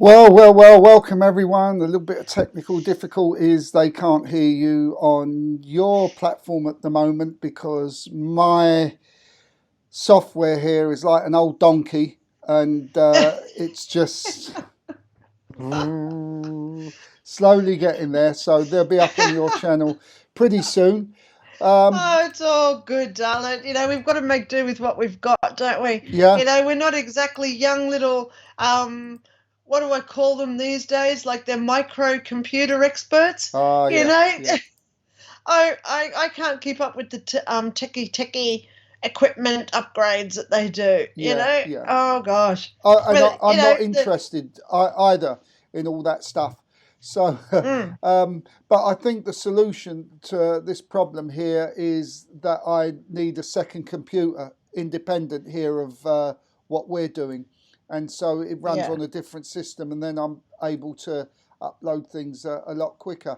Well, welcome everyone. A little bit of technical difficulties. They can't hear you on your platform at the moment because my software here is like an old donkey and it's just slowly getting there. So they'll be up on your channel pretty soon. It's all good, darling. We've got to make do with what we've got, don't we? Yeah. We're not exactly young little, what do I call them these days? Like they're microcomputer experts. Yeah. I can't keep up with the techie equipment upgrades that they do. Yeah. Oh gosh. I'm not interested either in all that stuff. So, but I think the solution to this problem here is that I need a second computer independent here of what we're doing. And so it runs on a different system and then I'm able to upload things a lot quicker.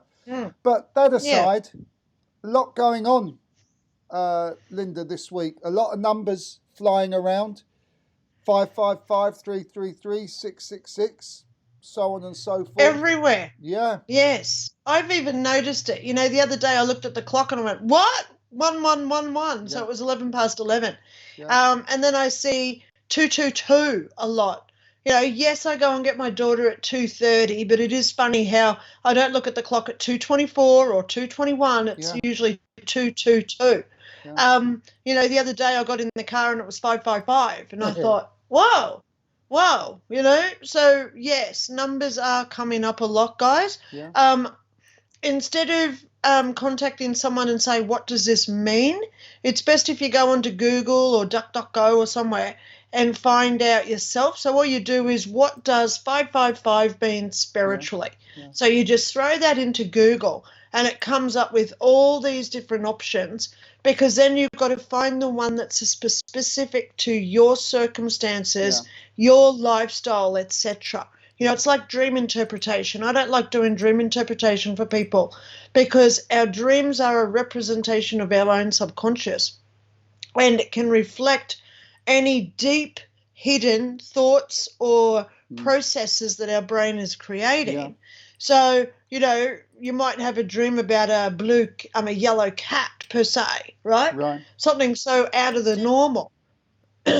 But that aside, a lot going on, Linda, this week. A lot of numbers flying around. 555, 333, 666. So on and so forth. Everywhere. Yeah. Yes. I've even noticed it. The other day I looked at the clock and I went, what? 1111. So it was 11 past 11. Yeah. And then I see 222 a lot. Yes, I go and get my daughter at 2:30, but it is funny how I don't look at the clock at 2:24 or 2:21. It's usually 2:22. Yeah. The other day I got in the car and it was 5:55 and I thought, whoa. So yes, numbers are coming up a lot, guys. Yeah. Instead of contacting someone and say, what does this mean? It's best if you go onto Google or DuckDuckGo or somewhere and find out yourself. So all you do is, what does 555 mean spiritually? Yeah. So you just throw that into Google and it comes up with all these different options, because then you've got to find the one that's specific to your circumstances, your lifestyle, etc. It's like dream interpretation. I don't like doing dream interpretation for people because our dreams are a representation of our own subconscious, and it can reflect any deep hidden thoughts or processes that our brain is creating. Yeah. So, you might have a dream about a yellow cat per se, right? Right. Something so out of the normal.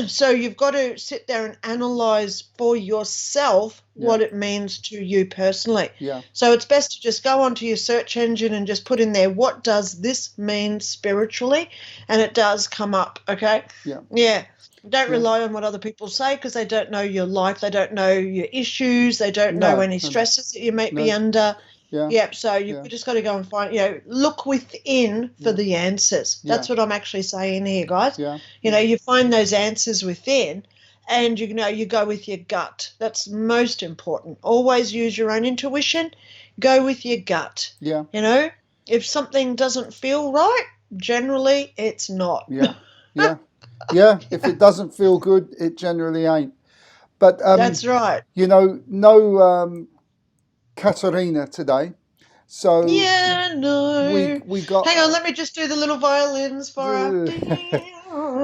So you've got to sit there and analyze for yourself what it means to you personally. Yeah. So it's best to just go onto your search engine and just put in there, what does this mean spiritually? And it does come up, okay? Yeah. Yeah. Don't rely on what other people say, because they don't know your life. They don't know your issues. They don't know any stresses that you may be under. Yeah. Yep. So you've just got to go and find, look within for the answers. That's what I'm actually saying here, guys. Yeah. You find those answers within, and you go with your gut. That's most important. Always use your own intuition. Go with your gut. Yeah. If something doesn't feel right, generally it's not. Yeah. Yeah. Yeah. If it doesn't feel good, it generally ain't. But that's right. No Katarina today. So no. we got. Hang on, let me just do the little violins for her.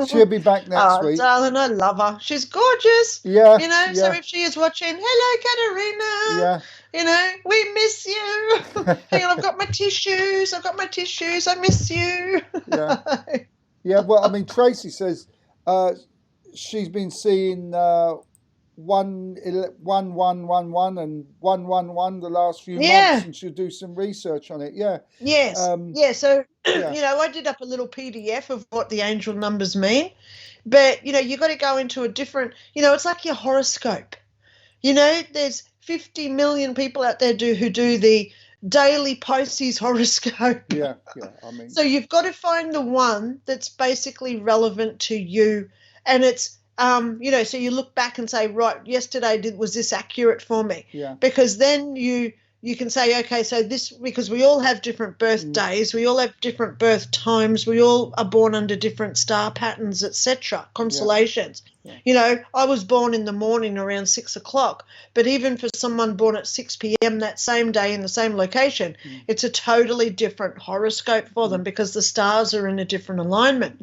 She'll be back next week. Darling, I love her. She's gorgeous. Yeah. So if she is watching, hello, Katarina. Yeah. We miss you. Hang on, I've got my tissues. I miss you. Yeah. Yeah. Well, Tracy says she's been seeing 11111 and 111 the last few months, and she'll do some research on it. Yeah. Yes. So I did up a little PDF of what the angel numbers mean, but you got to go into a different. It's like your horoscope. There's 50 million people out there who do the daily Pisces horoscope. Yeah. So you've got to find the one that's basically relevant to you, and it's. So you look back and say, right, yesterday was this accurate for me? Yeah. Because then you can say, okay, so this, because we all have different birthdays, we all have different birth times, we all are born under different star patterns, etc., constellations. Yeah. I was born in the morning around 6 o'clock, but even for someone born at 6 p.m. that same day in the same location, it's a totally different horoscope for them because the stars are in a different alignment.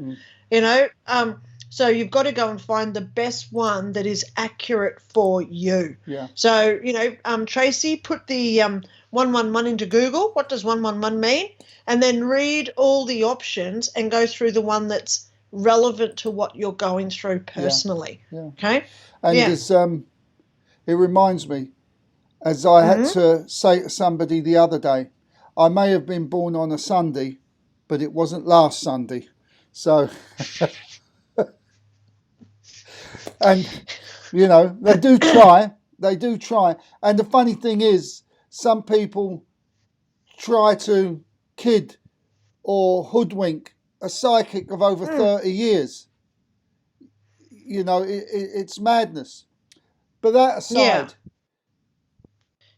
So you've got to go and find the best one that is accurate for you. Yeah. So, Tracy, put the 111 into Google. What does 111 mean? And then read all the options and go through the one that's relevant to what you're going through personally. Yeah. Okay? And as, it reminds me, as I had to say to somebody the other day, I may have been born on a Sunday, but it wasn't last Sunday. So, and, they do try. They do try. And the funny thing is, some people try to kid or hoodwink a psychic of over 30 years. It's madness. But that aside... Yeah.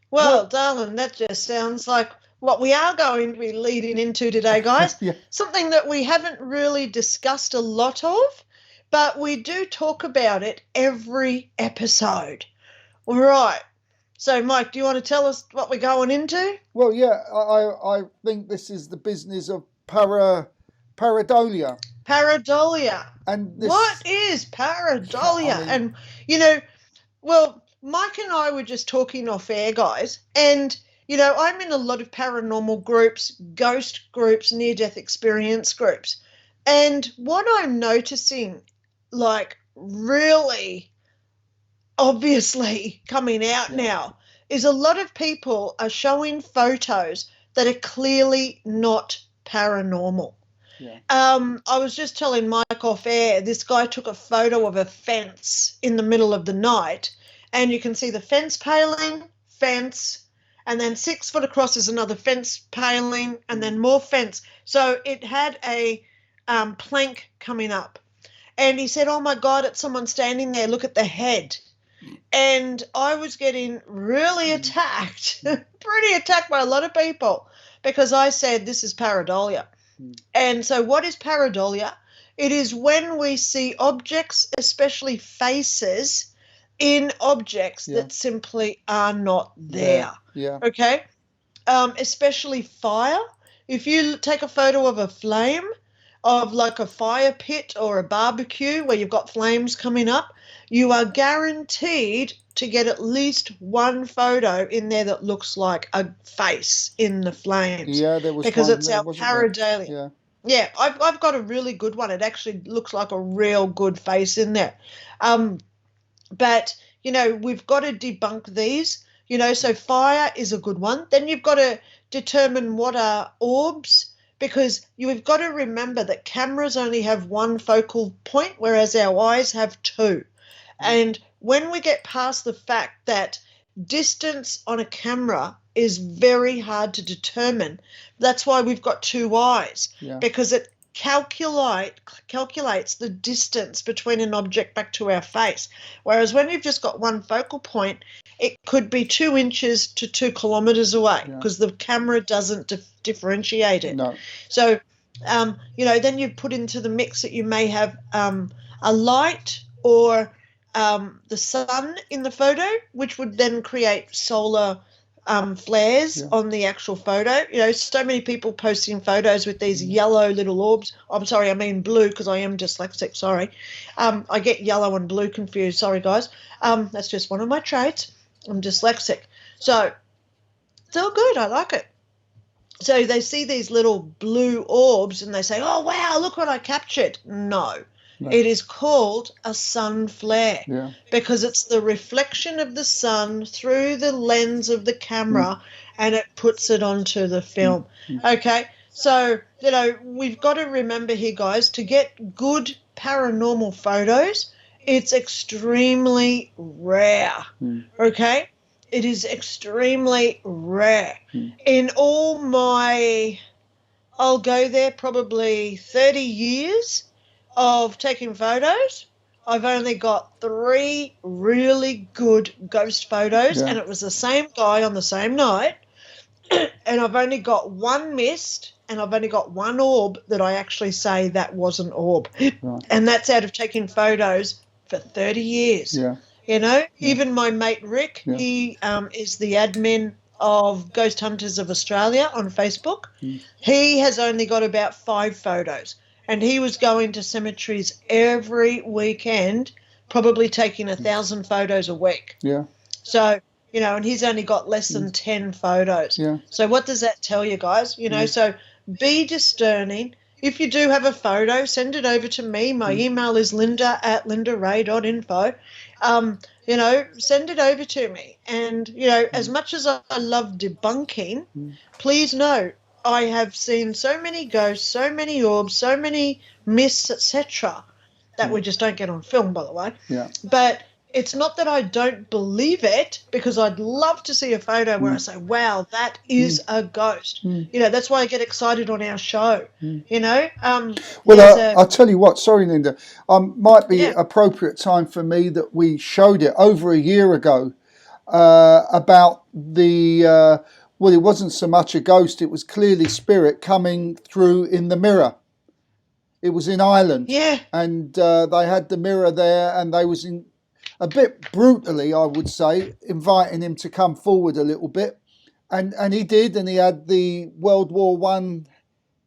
Well, darling, that just sounds like what we are going to be leading into today, guys. Something that we haven't really discussed a lot of, but we do talk about it every episode. All right. So, Mike, do you want to tell us what we're going into? Well, yeah, I think this is the business of pareidolia. Pareidolia. And what is pareidolia? Well, Mike and I were just talking off air, guys, and, I'm in a lot of paranormal groups, ghost groups, near-death experience groups, and what I'm noticing, really obviously coming out now is a lot of people are showing photos that are clearly not paranormal. Yeah. I was just telling Mike off air, this guy took a photo of a fence in the middle of the night, and you can see the fence paling, and then 6 foot across is another fence paling, and then more fence. So it had a plank coming up. And he said, oh, my God, it's someone standing there. Look at the head. And I was getting really attacked, pretty attacked by a lot of people, because I said this is pareidolia. And so what is pareidolia? It is when we see objects, especially faces, in objects that simply are not there. Yeah. Okay? Especially fire. If you take a photo of a flame, of like a fire pit or a barbecue where you've got flames coming up, you are guaranteed to get at least one photo in there that looks like a face in the flames. Yeah, there was because one, it's our pareidolia. Yeah, I've got a really good one. It actually looks like a real good face in there. But, we've got to debunk these. So fire is a good one. Then you've got to determine what are orbs, because you've got to remember that cameras only have one focal point, whereas our eyes have two. And when we get past the fact that distance on a camera is very hard to determine, that's why we've got two eyes, because it calculates the distance between an object back to our face. Whereas when you've just got one focal point, it could be 2 inches to 2 kilometres away, because the camera doesn't differentiate it. No. So, then you put into the mix that you may have a light or the sun in the photo, which would then create solar flares on the actual photo. So many people posting photos with these yellow little orbs. I'm sorry, I mean blue, because I am dyslexic, sorry. I get yellow and blue confused, sorry guys. That's just one of my traits. I'm dyslexic. So it's all good, I like it. So they see these little blue orbs and they say, oh, wow, look what I captured. No. It is called a sun flare because it's the reflection of the sun through the lens of the camera and it puts it onto the film. Okay, so, we've got to remember here, guys, to get good paranormal photos, it's extremely rare, okay? It is extremely rare. In all my, I'll go there probably 30 years of taking photos, I've only got 3 really good ghost photos, and it was the same guy on the same night, and I've only got 1 missed, and I've only got 1 orb that I actually say that was an orb. And that's out of taking photos for 30 years. Even my mate Rick, he is the admin of Ghost Hunters of Australia on Facebook. He has only got about 5 photos. and he was going to cemeteries every weekend, probably taking 1,000 photos a week. Yeah. So, you know, and he's only got less than 10 photos. Yeah. So what does that tell you guys? You know, so be discerning. If you do have a photo, send it over to me. My email is linda@lindaray.info. You know, send it over to me. And, you know, as much as I love debunking, please know I have seen so many ghosts, so many orbs, so many myths, etc., that we just don't get on film, by the way. Yeah. But it's not that I don't believe it, because I'd love to see a photo where I say, wow, that is a ghost. You know, that's why I get excited on our show, you know. Well, I'll tell you what, sorry, Linda, might be appropriate time for me that we showed it over a year ago about the, well, it wasn't so much a ghost, it was clearly spirit coming through in the mirror. It was in Ireland. Yeah. And they had the mirror there, and they was in a bit brutally, I would say, inviting him to come forward a little bit. And he did, and he had the World War I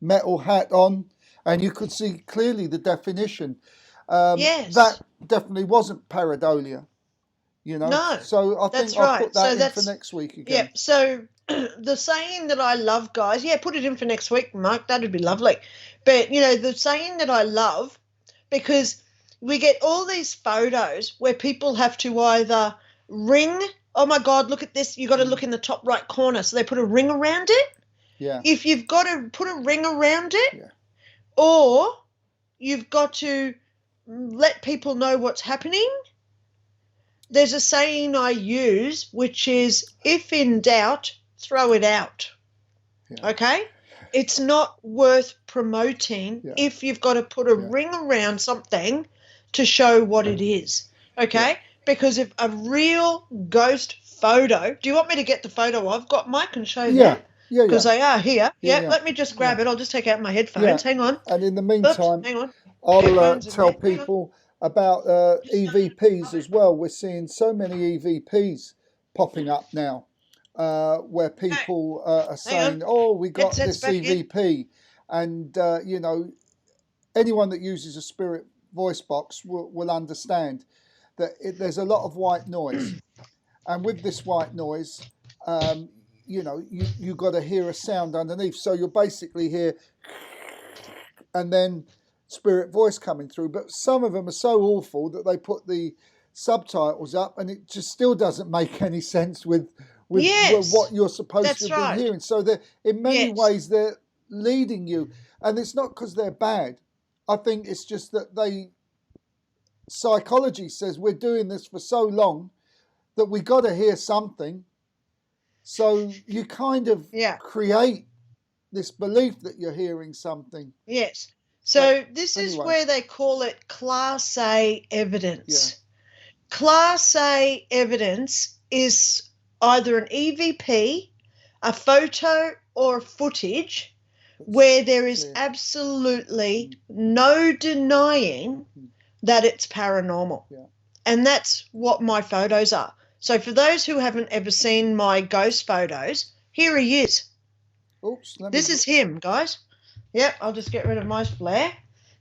metal hat on, and you could see clearly the definition. Yes. That definitely wasn't pareidolia, you know. No, so I think I'll put that in for next week again. Yeah, so the saying that I love, guys, put it in for next week, Mark, that'd be lovely. But, you know, the saying that I love, because we get all these photos where people have to either ring, oh my God, look at this, you've got to look in the top right corner, so they put a ring around it. Yeah. If you've got to put a ring around it, or you've got to let people know what's happening, there's a saying I use, which is, if in doubt, throw it out. Yeah. Okay? It's not worth promoting if you've got to put a ring around something to show what it is. Okay? Yeah. Because if a real ghost photo, do you want me to get the photo I've got, Mike, and show that? Yeah, because they are here. Let me just grab it. I'll just take out my headphones. Hang on. And in the meantime, hang on. I'll tell people about EVPs as well. We're seeing so many EVPs popping up now, where people are saying, oh, we got this EVP. And, you know, anyone that uses a spirit voice box will understand that there's a lot of white noise. And with this white noise, you know, you got to hear a sound underneath. So you'll basically hear, and then spirit voice coming through. But some of them are so awful that they put the subtitles up, and it just still doesn't make any sense with what you're supposed to have been hearing. So in many ways they're leading you, and it's not because they're bad. I think it's just that psychology says we're doing this for so long that we got to hear something. So you kind of create this belief that you're hearing something. Yes. So this is where they call it Class A evidence. Yeah. Class A evidence is either an EVP, a photo, or a footage where there is absolutely no denying that it's paranormal. Yeah. And that's what my photos are. So for those who haven't ever seen my ghost photos, here he is. Oops. This is him, guys. Yep, I'll just get rid of my flare.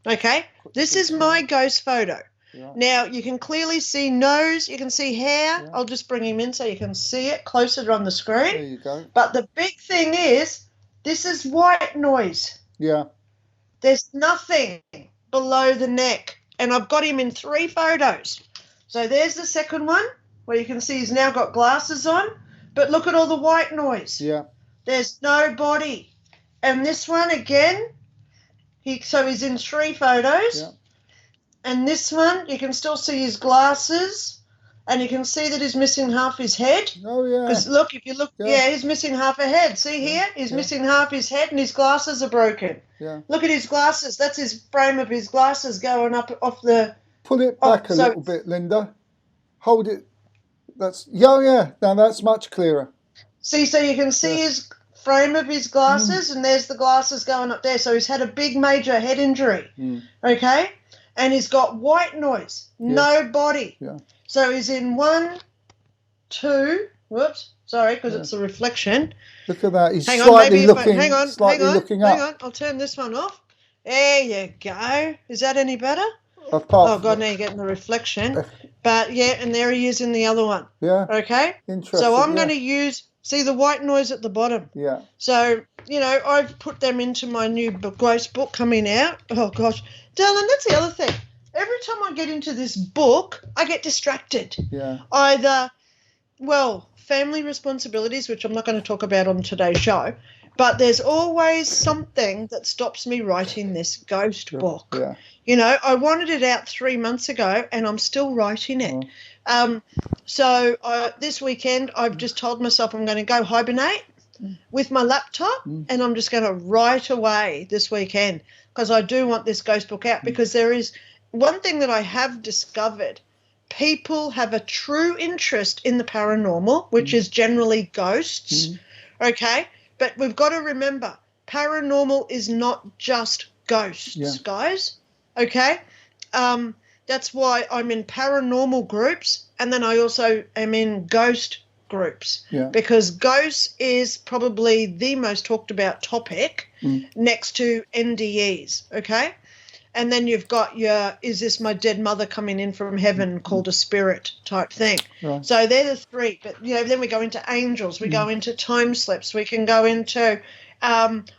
Okay, this is my ghost photo. Yeah. Now, you can clearly see nose, you can see hair. Yeah. I'll just bring him in so you can see it closer on the screen. There you go. But the big thing is, this is white noise. Yeah. There's nothing below the neck. And I've got him in 3 photos. So there's the second one, where you can see he's now got glasses on. But look at all the white noise. Yeah. There's no body. And this one again, he's in 3 photos. Yeah. And this one, you can still see his glasses, and you can see that he's missing half his head. Oh, yeah. Because look, if you look, he's missing half a head. See here? He's missing half his head, and his glasses are broken. Yeah. Look at his glasses. That's his frame of his glasses going up off the... Pull it back a little bit, Linda. Hold it. Now that's much clearer. See, so you can see his frame of his glasses, and there's the glasses going up there. So he's had a big major head injury, okay? And he's got white noise, no body. Yeah. So he's in 1, 2, whoops, sorry, because it's a reflection. Look at that. He's slightly looking up. Hang on. I'll turn this one off. There you go. Is that any better? Apart Oh, God, now you're getting the reflection. But, yeah, and there he is in the other one. Yeah. Okay? Interesting. So I'm going to use, see the white noise at the bottom? Yeah. So, you know, I've put them into my new ghost book coming out. Oh, gosh. Darling, that's the other thing. Every time I get into this book, I get distracted. Yeah. Either, well, family responsibilities, which I'm not going to talk about on today's show, but there's always something that stops me writing this ghost book. Yeah. You know, I wanted it out 3 months ago and I'm still writing it. So this weekend I've just told myself I'm going to go hibernate with my laptop and I'm just going to write away this weekend because I do want this ghost book out because there is one thing that I have discovered. People have a true interest in the paranormal, which is generally ghosts, okay? But we've got to remember, paranormal is not just ghosts, guys, okay? That's why I'm in paranormal groups and then I also am in ghost groups because ghosts is probably the most talked about topic next to NDEs, okay? And then you've got your, is this my dead mother coming in from heaven called a spirit type thing. Right. So they're the three. But, you know, then we go into angels. We go into time slips. We can go into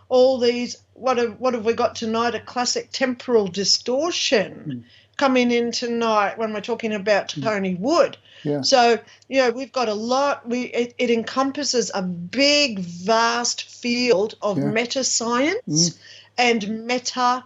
all these, what have we got tonight? A classic temporal distortion coming in tonight when we're talking about Tony Wood. Yeah. So, you know, we've got a lot. It encompasses a big, vast field of meta science and meta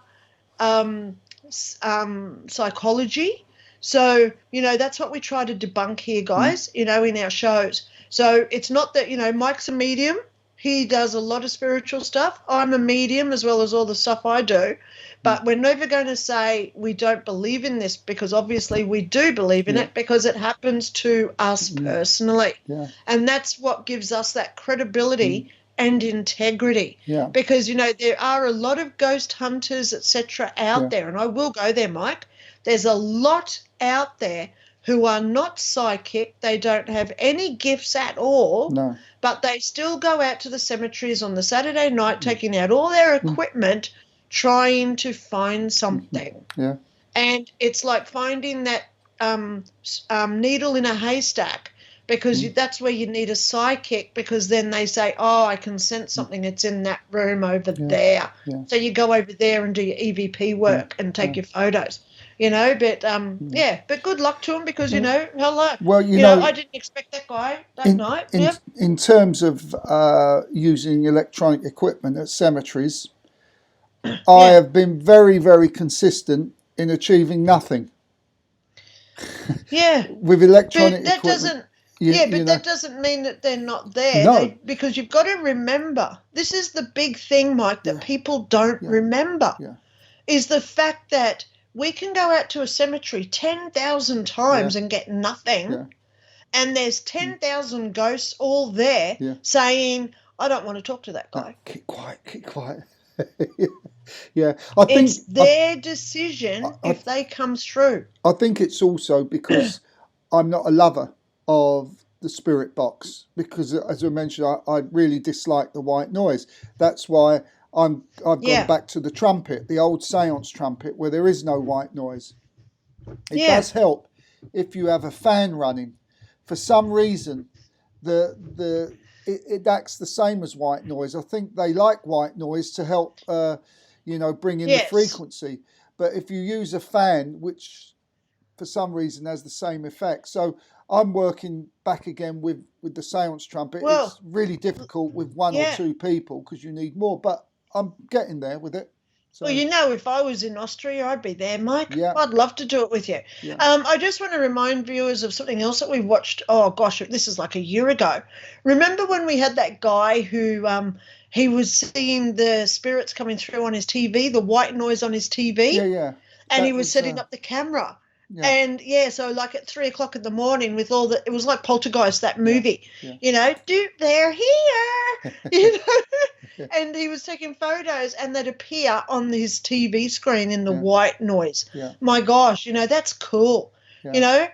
psychology. So, you know, that's what we try to debunk here, guys, you know, in our shows. So it's not that, you know, Mike's a medium. He does a lot of spiritual stuff. I'm a medium as well as all the stuff I do. But we're never going to say we don't believe in this because obviously we do believe in it because it happens to us personally. Yeah. And that's what gives us that credibility and integrity. Yeah. Because, you know, there are a lot of ghost hunters, etc. out there, and I will go there, Mike. There's a lot out there who are not psychic. They don't have any gifts at all, but they still go out to the cemeteries on the Saturday night, taking out all their equipment, trying to find something. Yeah. And it's like finding that needle in a haystack. Because that's where you need a psychic because then they say, oh, I can sense something. It's in that room over there. Yeah. So you go over there and do your EVP work and take your photos, you know. But, but good luck to him because, you know, hello. Well, you know, I didn't expect that guy that night. In terms of using electronic equipment at cemeteries, I have been very, very consistent in achieving nothing. Yeah. With electronic but that equipment. Doesn't... that doesn't mean that they're not there. No. Because you've got to remember, this is the big thing, Mike, that people don't remember, is the fact that we can go out to a cemetery 10,000 times and get nothing, and there's 10,000 ghosts all there saying, I don't want to talk to that guy. Keep quiet. I think it's their decision if they come through. I think it's also because I'm not a lover of the spirit box because, as I mentioned, I really dislike the white noise. That's why I've gone back to the trumpet, the old seance trumpet, where there is no white noise. It does help if you have a fan running. For some reason, it acts the same as white noise. I think they like white noise to help, bring in the frequency. But if you use a fan, which for some reason has the same effect, so I'm working back again with the seance trumpet. Well, it's really difficult with one or two people because you need more, but I'm getting there with it. So, well, you know, if I was in Austria, I'd be there, Mike. Yeah. I'd love to do it with you. Yeah. I just want to remind viewers of something else that we watched. Oh, gosh, this is like a year ago. Remember when we had that guy who he was seeing the spirits coming through on his TV, the white noise on his TV? Yeah. And he was setting up the camera. Yeah. And so like at 3:00 in the morning with all it was like Poltergeist, that movie, you know, they're here, you know, and he was taking photos and they'd appear on his TV screen in the white noise. Yeah. My gosh, you know, that's cool. Yeah. You know,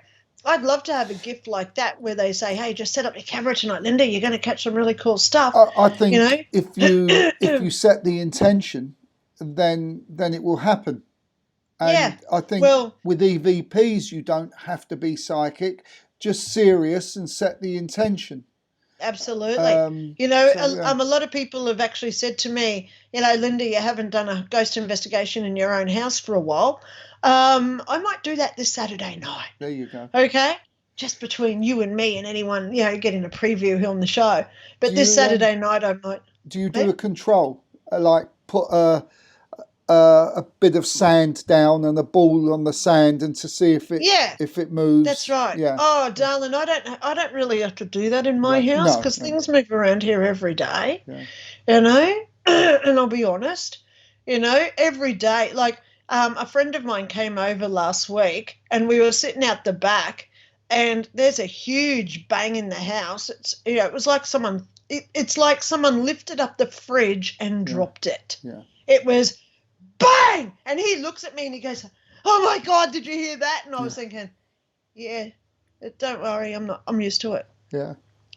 I'd love to have a gift like that where they say, hey, just set up your camera tonight, Linda, you're going to catch some really cool stuff. I think if you set the intention then it will happen. And Yeah. I think Well, with EVPs, you don't have to be psychic, just serious and set the intention. absolutely. You know, So, yeah. a lot of people have actually said to me, you know, Linda, you haven't done a ghost investigation in your own house for a while. I might do that this Saturday night. There you go. Okay? Just between you and me and anyone, you know, getting a preview here on the show. But Do this you, Saturday night I might. Do you do a control? Like put a bit of sand down and a ball on the sand and to see if it moves? That's right. Yeah. Oh, darling, I don't really have to do that in my house because things move around here every day. Yeah. You know, and I'll be honest, you know, every day. Like a friend of mine came over last week and we were sitting out the back and there's a huge bang in the house. It's, you know, it was like someone. It's like someone lifted up the fridge and dropped it. Yeah. It was bang, and he looks at me and he goes, "Oh my God, did you hear that?" And I was thinking, "Yeah, don't worry, I'm used to it." Yeah.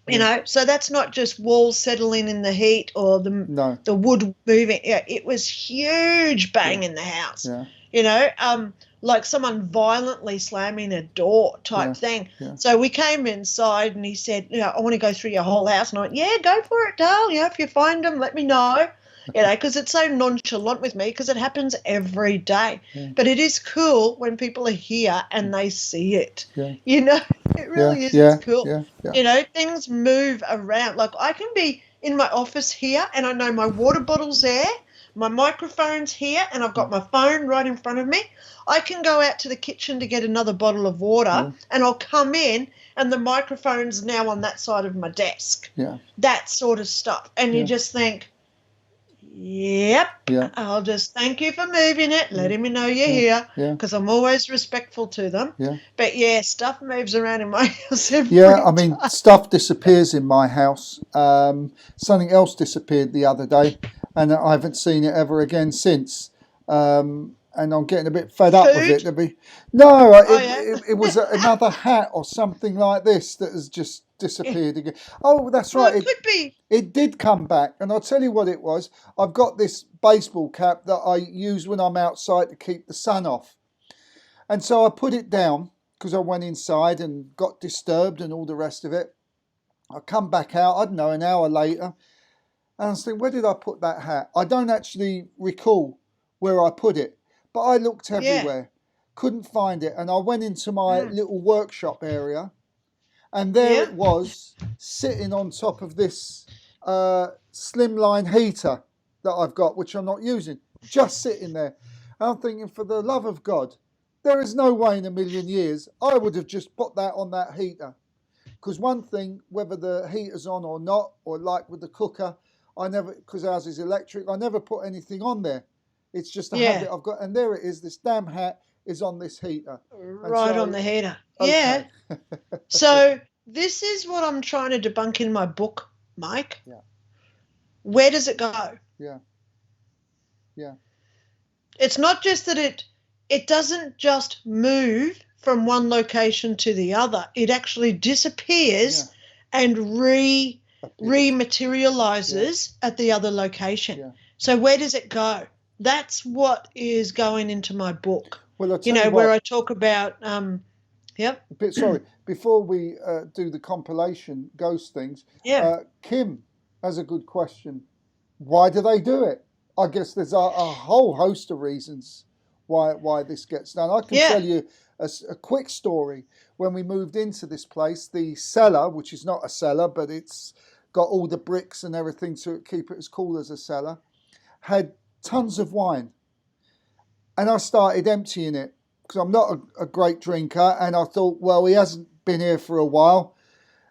You know, so that's not just walls settling in the heat or the wood moving. Yeah, it was huge bang in the house. Yeah. You know, like someone violently slamming a door type thing. Yeah. So we came inside and he said, you know, I want to go through your whole house. And I went, yeah, go for it, Dale. You know, if you find them, let me know. You know, because it's so nonchalant with me because it happens every day. Yeah. But it is cool when people are here and they see it. Yeah. You know, it really is. It's cool. Yeah. Yeah. You know, things move around. Like I can be in my office here and I know my water bottle's there, my microphone's here, and I've got my phone right in front of me. I can go out to the kitchen to get another bottle of water and I'll come in and the microphone's now on that side of my desk. Yeah. That sort of stuff. And you just think, yep, I'll just thank you for moving it, letting me know you're here, because I'm always respectful to them. Yeah. But, stuff moves around in my house every time. I mean, stuff disappears in my house. Something else disappeared the other day, and I haven't seen it ever again since. And I'm getting a bit fed up with it. It was another hat or something like this that has just disappeared again. Oh, that's right. It could be. It did come back, and I'll tell you what it was. I've got this baseball cap that I use when I'm outside to keep the sun off. And so I put it down because I went inside and got disturbed and all the rest of it. I come back out, I don't know, an hour later, and I was thinking, where did I put that hat? I don't actually recall where I put it, but I looked everywhere, couldn't find it, and I went into my little workshop area, and there it was, sitting on top of this slimline heater that I've got, which I'm not using, just sitting there. And I'm thinking, for the love of God, there is no way in a million years I would have just put that on that heater. Because one thing, whether the heater's on or not, or like with the cooker, I never, because ours is electric, I never put anything on there. It's just a habit I've got. And there it is, this damn hat is on this heater. Right on the heater. Okay. Yeah. So this is what I'm trying to debunk in my book, Mike. Yeah. Where does it go? Yeah. Yeah. It's not just that it doesn't just move from one location to the other. It actually disappears and rematerializes at the other location. Yeah. So where does it go? That's what is going into my book. Well, where I talk about, Sorry, before we do the compilation ghost things, Kim has a good question. Why do they do it? I guess there's a whole host of reasons why this gets done. I can tell you a quick story. When we moved into this place, the cellar, which is not a cellar, but it's got all the bricks and everything to keep it as cool as a cellar, had tons of wine. And I started emptying it because I'm not a great drinker. And I thought, well, he hasn't been here for a while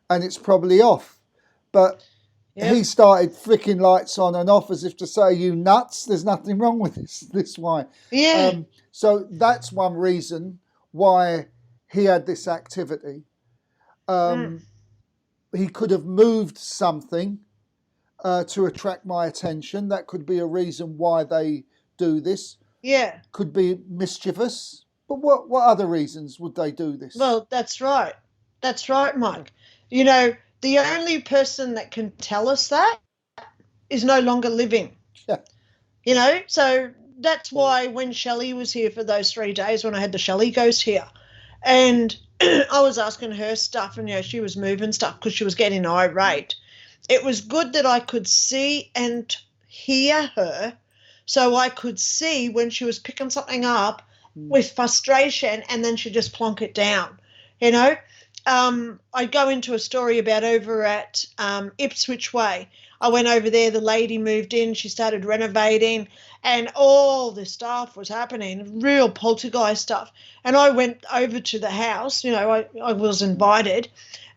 and it's probably off. But he started flicking lights on and off as if to say, you nuts, there's nothing wrong with this wine. Yeah. So that's one reason why he had this activity. He could have moved something to attract my attention. That could be a reason why they do this. Yeah. Could be mischievous. But what other reasons would they do this? Well, that's right. That's right, Mike. You know, the only person that can tell us that is no longer living. Yeah. You know, so that's why when Shelley was here for those 3 days, when I had the Shelley ghost here, and I was asking her stuff, and, she was moving stuff because she was getting irate. It was good that I could see and hear her, so I could see when she was picking something up with frustration, and then she'd just plonk it down, I go into a story about over at Ipswich Way. I went over there, the lady moved in, she started renovating, and all this stuff was happening, real poltergeist stuff. And I went over to the house, I was invited,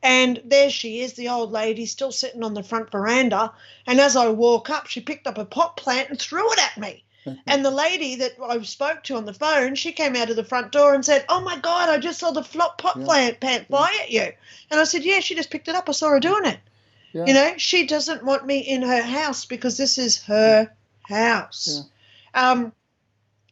and there she is, the old lady, still sitting on the front veranda. And as I walk up, she picked up a pot plant and threw it at me. And the lady that I spoke to on the phone, she came out of the front door and said, "Oh, my God, I just saw the pot plant fly at you." And I said, "Yeah, she just picked it up. I saw her doing it." Yeah. She doesn't want me in her house because this is her house. Yeah.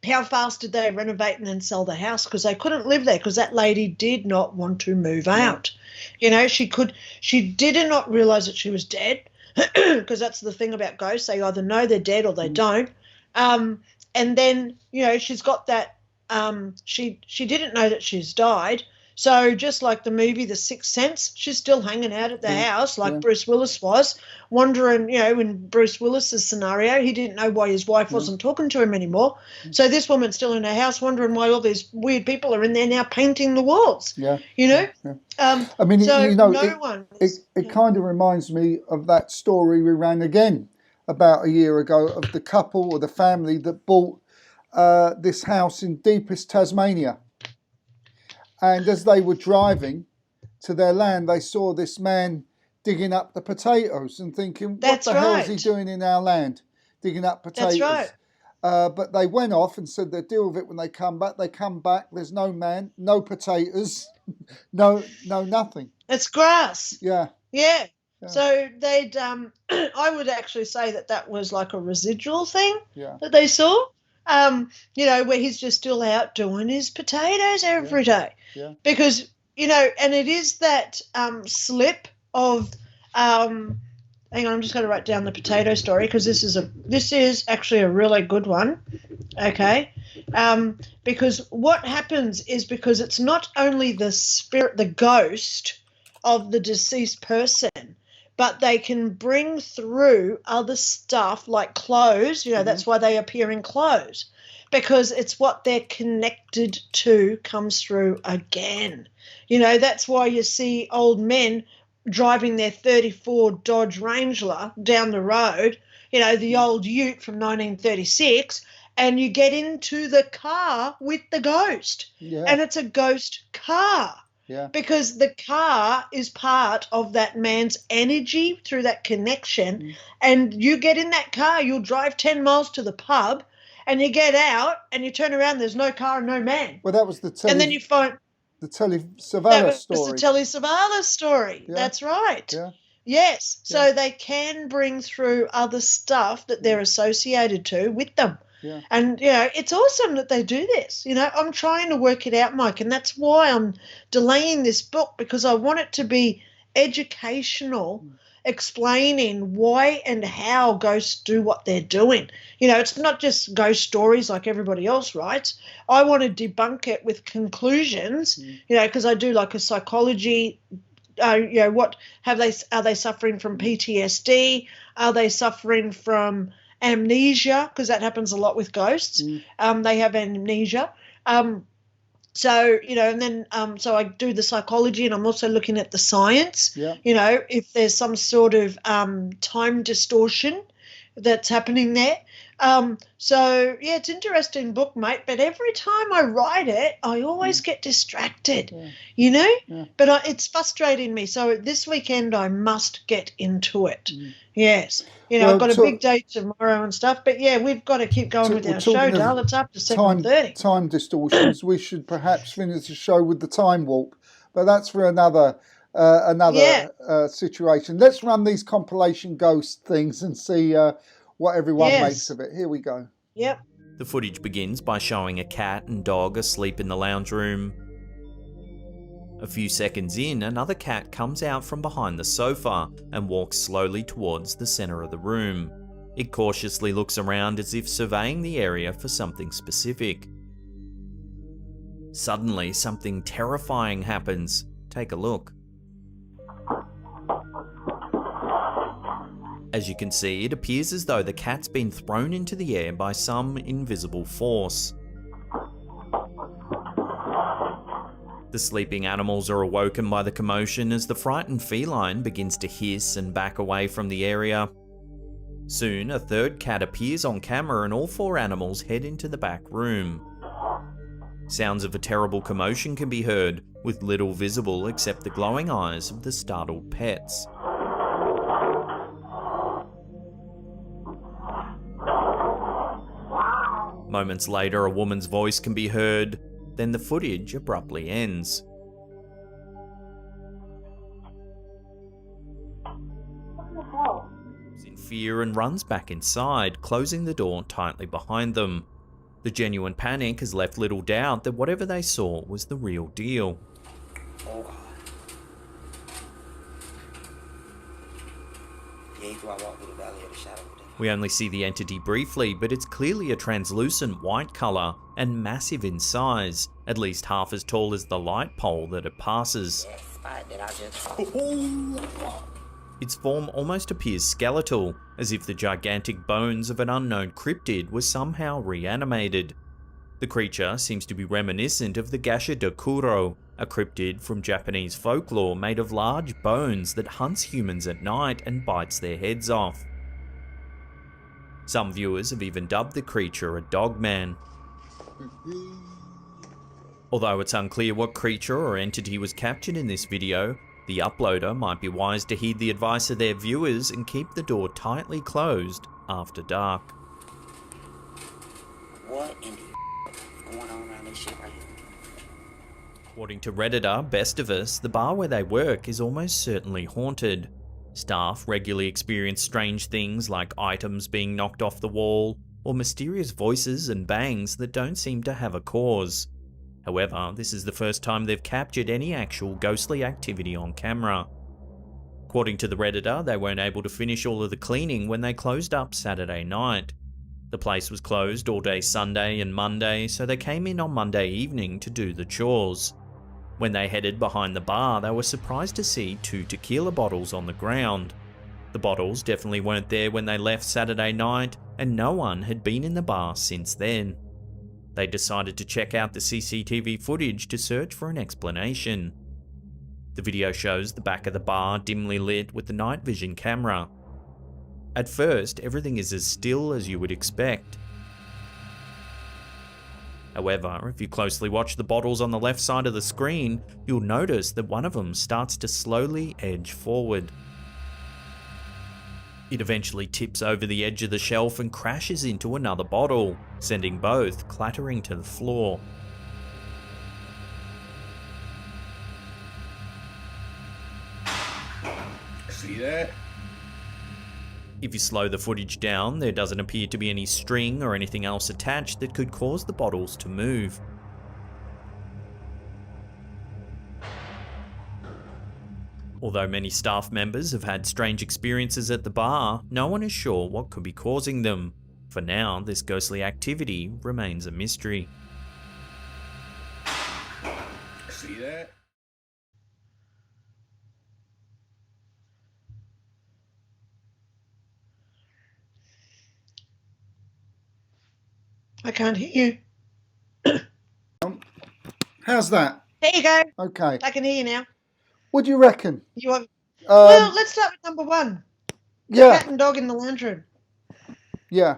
How fast did they renovate and then sell the house? Because they couldn't live there because that lady did not want to move out. She did not realize that she was dead because that's the thing about ghosts. They either know they're dead or they don't. And then, she's got that, she didn't know that she's died. So just like the movie The Sixth Sense, she's still hanging out at the house like Bruce Willis was, wondering, in Bruce Willis's scenario, he didn't know why his wife wasn't talking to him anymore. So this woman's still in her house wondering why all these weird people are in there now painting the walls. Yeah. I mean, it kind of reminds me of that story we ran again about a year ago of the couple or the family that bought this house in deepest Tasmania. And as they were driving to their land, they saw this man digging up the potatoes and thinking, what the hell is he doing in our land, digging up potatoes? That's right. But they went off and said they'll deal with it when they come back. They come back, there's no man, no potatoes, no nothing. It's grass. Yeah. Yeah. So they'd, I would actually say that was like a residual thing that they saw, where he's just still out doing his potatoes every day. Yeah. Because, and it is that slip of, hang on, I'm just going to write down the potato story because this is actually a really good one. Okay. Because what happens is because it's not only the spirit, the ghost of the deceased person, but they can bring through other stuff like clothes. That's why they appear in clothes, because it's what they're connected to comes through again. That's why you see old men driving their 34 Dodge Wrangler down the road, the old Ute from 1936, and you get into the car with the ghost. Yeah. And it's a ghost car. Yeah. Because the car is part of that man's energy through that connection. And you get in that car, you'll drive 10 miles to the pub, and you get out and you turn around, there's no car and no man. Well, that was the and then you find the Telly Savalas story. That was the Telly Savalas story. Yeah. That's right. Yeah. Yes. So they can bring through other stuff that they're associated to with them. Yeah. And, it's awesome that they do this. I'm trying to work it out, Mike, and that's why I'm delaying this book, because I want it to be educational, explaining why and how ghosts do what they're doing. It's not just ghost stories like everybody else writes. I want to debunk it with conclusions, because I do like a psychology. What are they suffering from PTSD? Are they suffering from amnesia? Because that happens a lot with ghosts. They have amnesia. So, and then so I do the psychology, and I'm also looking at the science, if there's some sort of time distortion that's happening there. So, it's an interesting book, mate, but every time I write it, I always get distracted, but it's frustrating me. So this weekend I must get into it. Yes. I've got a big day tomorrow and stuff, but we've got to keep going with our show, Dale. It's up to 7:30. Time distortions. We should perhaps finish the show with the time warp, but that's for another situation. Let's run these compilation ghost things and see what everyone makes of it. Here we go. Yep. The footage begins by showing a cat and dog asleep in the lounge room. A few seconds in, another cat comes out from behind the sofa and walks slowly towards the center of the room. It cautiously looks around as if surveying the area for something specific. Suddenly, something terrifying happens. Take a look. As you can see, it appears as though the cat's been thrown into the air by some invisible force. The sleeping animals are awoken by the commotion as the frightened feline begins to hiss and back away from the area. Soon, a third cat appears on camera and all 4 animals head into the back room. Sounds of a terrible commotion can be heard, with little visible except the glowing eyes of the startled pets. Moments later, a woman's voice can be heard, then the footage abruptly ends. He's in fear and runs back inside, closing the door tightly behind them. The genuine panic has left little doubt that whatever they saw was the real deal. Oh God. Yeah, through I walk through the valley of the shadow of death. We only see the entity briefly, but it's clearly a translucent white colour and massive in size, at least half as tall as the light pole that it passes. That spot that I just... Its form almost appears skeletal, as if the gigantic bones of an unknown cryptid were somehow reanimated. The creature seems to be reminiscent of the Gasha de Kuro, a cryptid from Japanese folklore made of large bones that hunts humans at night and bites their heads off. Some viewers have even dubbed the creature a dogman. Although it's unclear what creature or entity was captured in this video, the uploader might be wise to heed the advice of their viewers and keep the door tightly closed after dark. What in the is going on around this shit right here? According to Redditor Best of Us, the bar where they work is almost certainly haunted. Staff regularly experience strange things like items being knocked off the wall, or mysterious voices and bangs that don't seem to have a cause. However, this is the first time they've captured any actual ghostly activity on camera. According to the Redditor, they weren't able to finish all of the cleaning when they closed up Saturday night. The place was closed all day Sunday and Monday, so they came in on Monday evening to do the chores. When they headed behind the bar, they were surprised to see 2 tequila bottles on the ground. The bottles definitely weren't there when they left Saturday night, and no one had been in the bar since then. They decided to check out the CCTV footage to search for an explanation. The video shows the back of the bar dimly lit with the night vision camera. At first, everything is as still as you would expect. However, if you closely watch the bottles on the left side of the screen, you'll notice that one of them starts to slowly edge forward. It eventually tips over the edge of the shelf and crashes into another bottle, sending both clattering to the floor. See that? If you slow the footage down, there doesn't appear to be any string or anything else attached that could cause the bottles to move. Although many staff members have had strange experiences at the bar, no one is sure what could be causing them. For now, this ghostly activity remains a mystery. See that? I can't hear you. How's that? There you go. Okay. I can hear you now. What do you reckon? You want? Well, let's start with number 1. Yeah. Cat and dog in the lounge room. Yeah.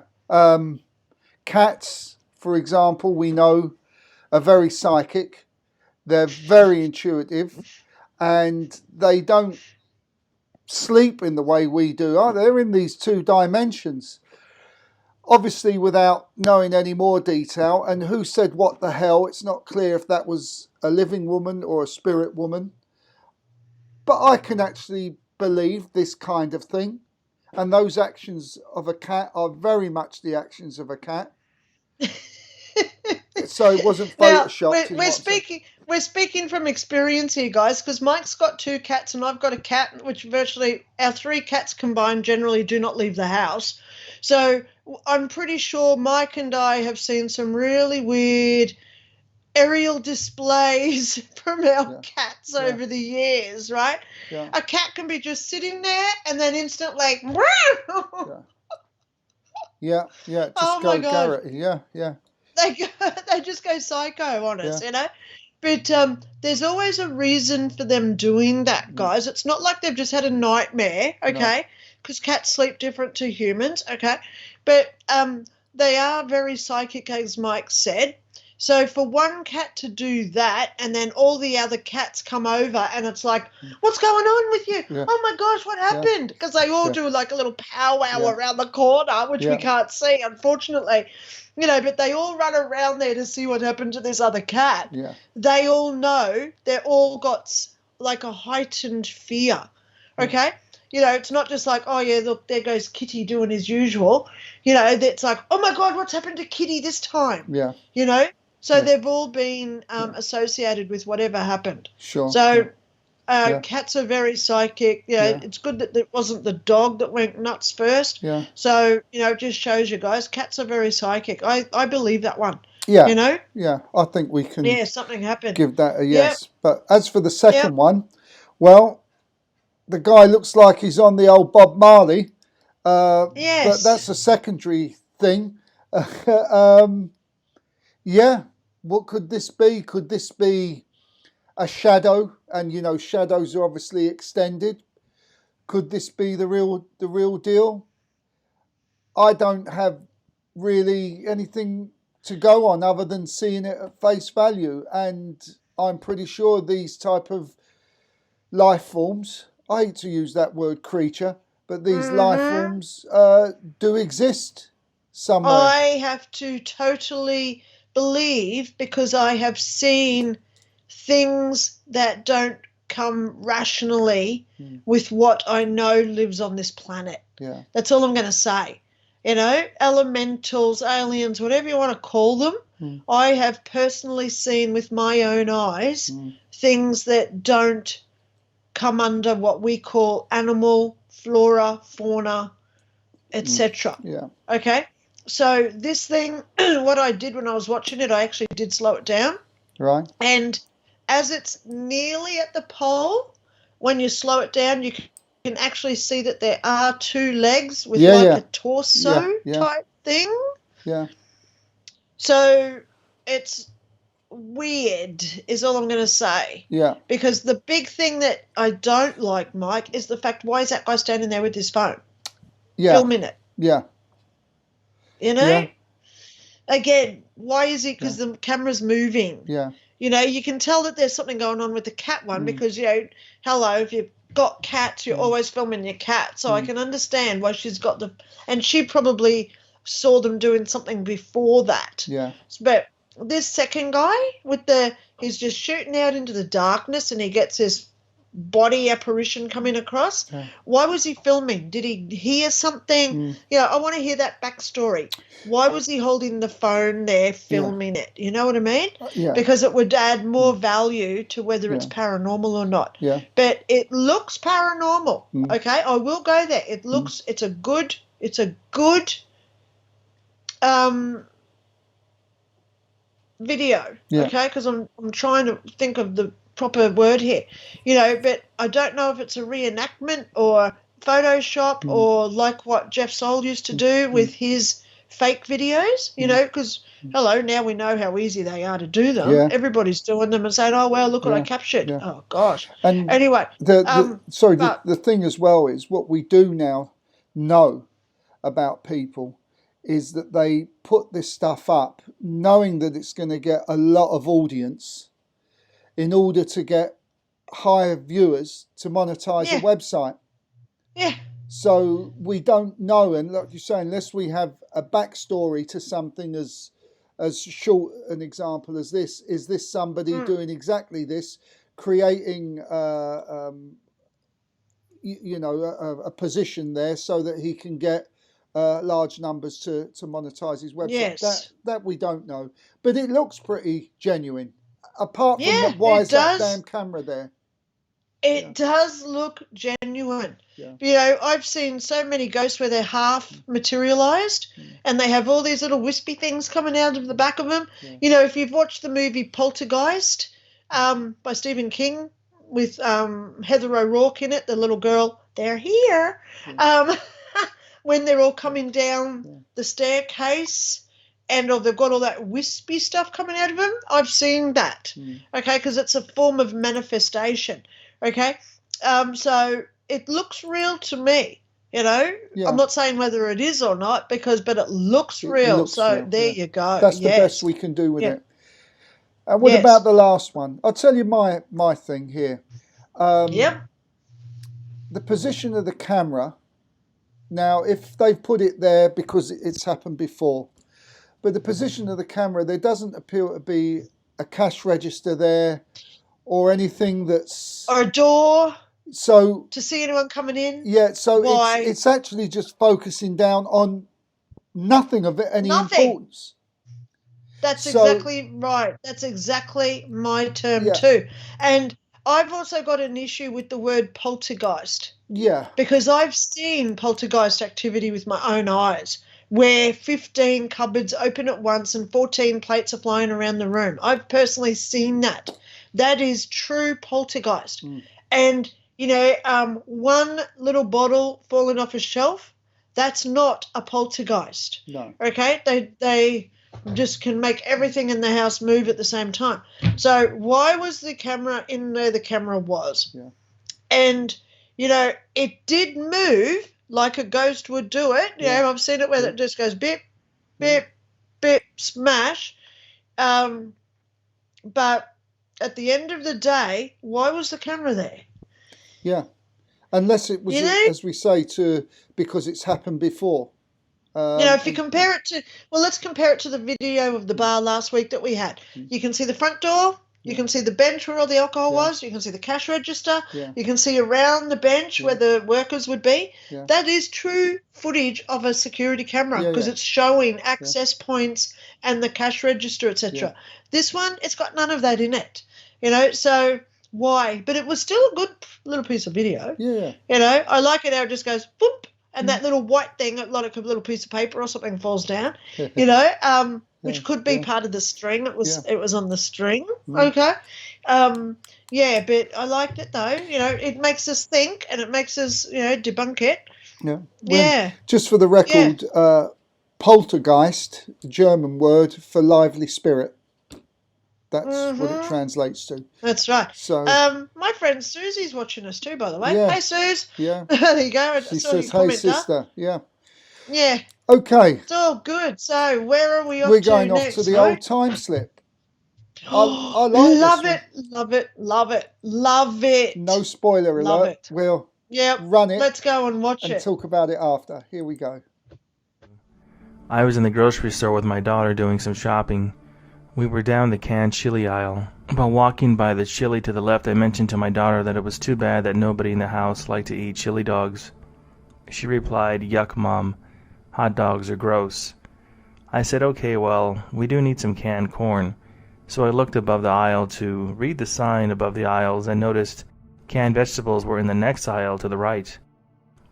Cats, for example, we know are very psychic. They're very intuitive, and they don't sleep in the way we do. They're in these 2 dimensions. Obviously, without knowing any more detail, and who said what the hell, it's not clear if that was a living woman or a spirit woman. But I can actually believe this kind of thing. And those actions of a cat are very much the actions of a cat. So it wasn't photoshopped. Now, we're speaking from experience here, guys, because Mike's got 2 cats and I've got a cat, which virtually our 3 cats combined generally do not leave the house. So I'm pretty sure Mike and I have seen some really weird aerial displays from our cats over the years, right? Yeah. A cat can be just sitting there and then instantly, Yeah. Just oh go my God. Garrett. Yeah. They just go psycho on us, you know? But there's always a reason for them doing that, guys. It's not like they've just had a nightmare, okay? Because cats sleep different to humans, okay? But they are very psychic, as Mike said. So for one cat to do that and then all the other cats come over and it's like, what's going on with you? Yeah. Oh, my gosh, what happened? Because they all do like a little powwow around the corner, which we can't see, unfortunately. You know, but they all run around there to see what happened to this other cat. Yeah. They all know they're all got like a heightened fear, okay? You know, it's not just like, oh, yeah, look, there goes Kitty doing his usual. You know, it's like, oh, my God, what's happened to Kitty this time? Yeah. You know? So they've all been associated with whatever happened. Sure. So cats are very psychic. You know, it's good that it wasn't the dog that went nuts first. Yeah. So, you know, it just shows you guys, cats are very psychic. I believe that one. Yeah. You know? Yeah, I think we can something happened. give that a yes. But as for the second one, well, the guy looks like he's on the old Bob Marley. Yes. But that's a secondary thing. What could this be? Could this be a shadow? And, you know, shadows are obviously extended. Could this be the real deal? I don't have really anything to go on other than seeing it at face value. And I'm pretty sure these type of life forms, I hate to use that word creature, but these life forms do exist somewhere. I have to totally believe because I have seen things that don't come rationally with what I know lives on this planet. Yeah. That's all I'm going to say. You know, elementals, aliens, whatever you want to call them, I have personally seen with my own eyes things that don't come under what we call animal, flora, fauna, etc. Yeah. Okay? So this thing, what I did when I was watching it, I actually did slow it down. Right. And as it's nearly at the pole, when you slow it down, you can actually see that there are two legs with a torso type thing. Yeah. So it's weird is all I'm going to say. Yeah. Because the big thing that I don't like, Mike, is the fact, why is that guy standing there with his phone? Yeah. Filming it. Yeah. You know? Yeah. Again, why is it? Because the camera's moving. Yeah. You know, you can tell that there's something going on with the cat one because, you know, hello, if you've got cats, you're always filming your cat. So I can understand why she's got and she probably saw them doing something before that. Yeah. But this second guy he's just shooting out into the darkness and he gets his body apparition coming across. Yeah. Why was he filming? Did he hear something? Yeah, I want to hear that backstory. Why was he holding the phone there filming it? You know what I mean? Yeah. Because it would add more value to whether it's paranormal or not. Yeah. But it looks paranormal. Okay, I will go there. It looks it's a good video. Okay, because I'm trying to think of the proper word here, you know, but I don't know if it's a reenactment or Photoshop or like what Jeff Soul used to do with his fake videos, you know, because, hello, now we know how easy they are to do them. Yeah. Everybody's doing them and saying, oh, well, look what I captured. Yeah. Oh, gosh. And anyway. The thing as well is what we do now know about people is that they put this stuff up knowing that it's going to get a lot of audience in order to get higher viewers to monetize a website. Yeah. So we don't know, and like you're saying, unless we have a backstory to something as short an example as this, is this somebody doing exactly this, creating a position there so that he can get large numbers to monetize his website? Yes. That we don't know, but it looks pretty genuine. Apart from why is that damn camera there? It does look genuine. Yeah. You know, I've seen so many ghosts where they're half materialized and they have all these little wispy things coming out of the back of them. Yeah. You know, if you've watched the movie Poltergeist by Stephen King with Heather O'Rourke in it, the little girl, they're here, when they're all coming down the staircase and they've got all that wispy stuff coming out of them, I've seen that, okay, because it's a form of manifestation. Okay, so it looks real to me, you know. Yeah. I'm not saying whether it is or not, but it looks real. Looks so real, there you go. That's the best we can do with it. And what about the last one? I'll tell you my thing here. The position of the camera. Now, if they've put it there because it's happened before, but the position of the camera, there doesn't appear to be a cash register there. Or anything that's... Or a door. So... To see anyone coming in. Yeah, so it's actually just focusing down on nothing of any importance. That's exactly right. That's exactly my term too. And I've also got an issue with the word poltergeist. Yeah. Because I've seen poltergeist activity with my own eyes, where 15 cupboards open at once and 14 plates are flying around the room. I've personally seen that. That is true poltergeist. And, you know, one little bottle falling off a shelf, that's not a poltergeist. No. Okay? They just can make everything in the house move at the same time. So why was the camera in where the camera was? Yeah. And, you know, it did move like a ghost would do it. You know, I've seen it where it just goes bip, bip, bip, smash. But at the end of the day, why was the camera there? Yeah. Unless it was, as we say, because it's happened before. You know, if you compare it to, let's compare it to the video of the bar last week that we had. You can see the front door. You can see the bench where all the alcohol was. You can see the cash register. You can see around the bench where the workers would be. That is true footage of a security camera because it's showing access points and the cash register, etc. This one, it's got none of that in it. You know, so why? But it was still a good little piece of video. Yeah. You know, I like it how it just goes whoop, and that little white thing, like a little piece of paper or something, falls down. You know, which could be part of the string. It was on the string. Okay. But I liked it though. You know, it makes us think and it makes us, you know, debunk it. Yeah. Well, just for the record, poltergeist, German word for lively spirit. That's what it translates to. That's right. So, my friend Susie's watching us too, by the way. Yeah. Hey, Suze. Yeah. There you go. She says, "Hey, sister." Yeah. Yeah. Okay. It's all good. So, where are we off to next? We're going off to the old time slip. I like love it, love it, love it, love it. No spoiler alert. Love it. We'll run it. Let's go and watch it. And talk about it after. Here we go. I was in the grocery store with my daughter doing some shopping. We were down the canned chili aisle. While walking by the chili to the left, I mentioned to my daughter that it was too bad that nobody in the house liked to eat chili dogs. She replied, "Yuck, Mom. Hot dogs are gross." I said, "Okay, well, we do need some canned corn." So I looked above the aisle to read the sign above the aisles and noticed canned vegetables were in the next aisle to the right.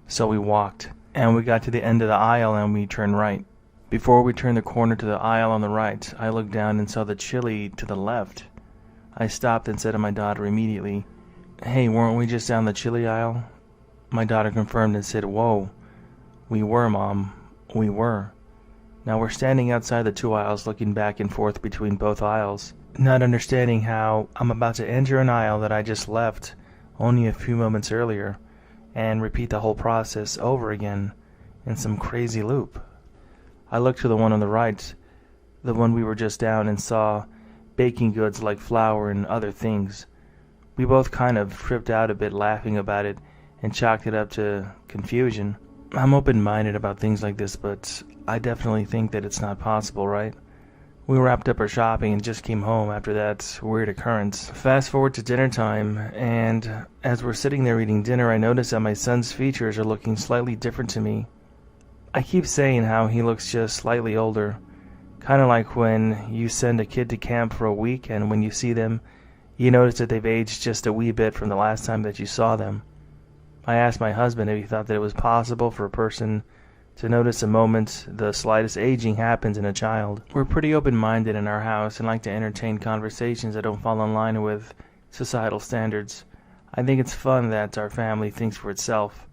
So we walked, and we got to the end of the aisle and we turned right. Before we turned the corner to the aisle on the right, I looked down and saw the chili to the left. I stopped and said to my daughter immediately, "Hey, weren't we just down the chili aisle?" My daughter confirmed and said, "Whoa, we were, Mom, we were." Now we're standing outside the two aisles looking back and forth between both aisles, not understanding how I'm about to enter an aisle that I just left only a few moments earlier and repeat the whole process over again in some crazy loop. I looked to the one on the right, the one we were just down, and saw baking goods like flour and other things. We both kind of tripped out a bit laughing about it and chalked it up to confusion. I'm open-minded about things like this, but I definitely think that it's not possible, right? We wrapped up our shopping and just came home after that weird occurrence. Fast forward to dinner time, and as we're sitting there eating dinner, I notice that my son's features are looking slightly different to me. I keep saying how he looks just slightly older, kind of like when you send a kid to camp for a week and when you see them, You notice that they've aged just a wee bit from the last time that you saw them. I asked my husband if he thought that it was possible for a person to notice the moment the slightest aging happens in a child. We're pretty open-minded in our house and like to entertain conversations that don't fall in line with societal standards. I think it's fun that our family thinks for itself.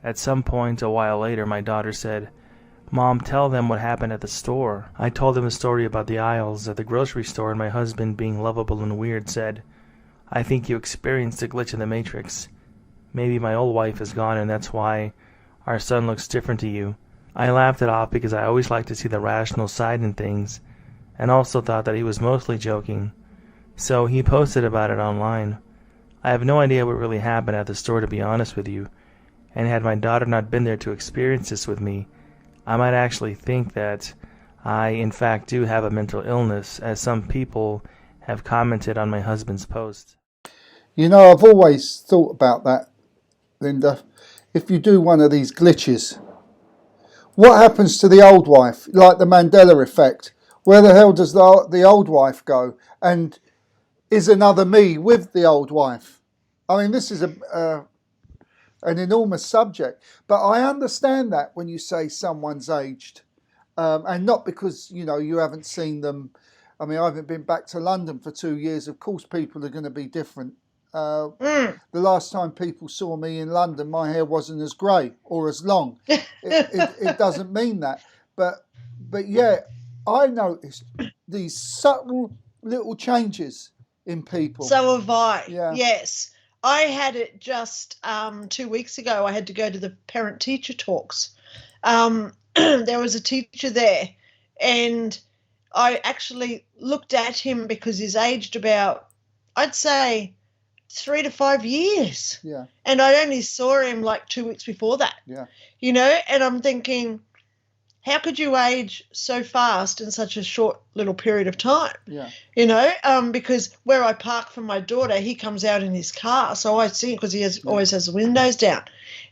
At some point, a while later, my daughter said, "Mom, tell them what happened at the store." I told them the story about the aisles at the grocery store, and my husband, being lovable and weird, said, "I think you experienced a glitch in the Matrix. Maybe my old wife is gone and that's why our son looks different to you." I laughed it off because I always like to see the rational side in things, and also thought that he was mostly joking. So he posted about it online. I have no idea what really happened at the store, to be honest with you, and had my daughter not been there to experience this with me, I might actually think that I, in fact, do have a mental illness, as some people have commented on my husband's post. You know, I've always thought about that, Linda. If you do one of these glitches, what happens to the old wife? Like the Mandela effect. Where the hell does the old wife go? And is another me with the old wife? I mean, this is an enormous subject. But I understand that when you say someone's aged. And not because, you know, you haven't seen them. I mean, I haven't been back to London for 2 years. Of course, people are going to be different. The last time people saw me in London, my hair wasn't as grey or as long. It doesn't mean that. But yeah, I noticed these subtle little changes in people. So have I. Yeah. Yes. I had it just 2 weeks ago. I had to go to the parent-teacher talks. There was a teacher there, and I actually looked at him because he's aged about, I'd say, 3 to 5 years. Yeah. And I only saw him like 2 weeks before that. Yeah. You know, and I'm thinking, how could you age so fast in such a short little period of time? Yeah. You know, because where I park for my daughter, he comes out in his car, so I see him because he always has the windows down.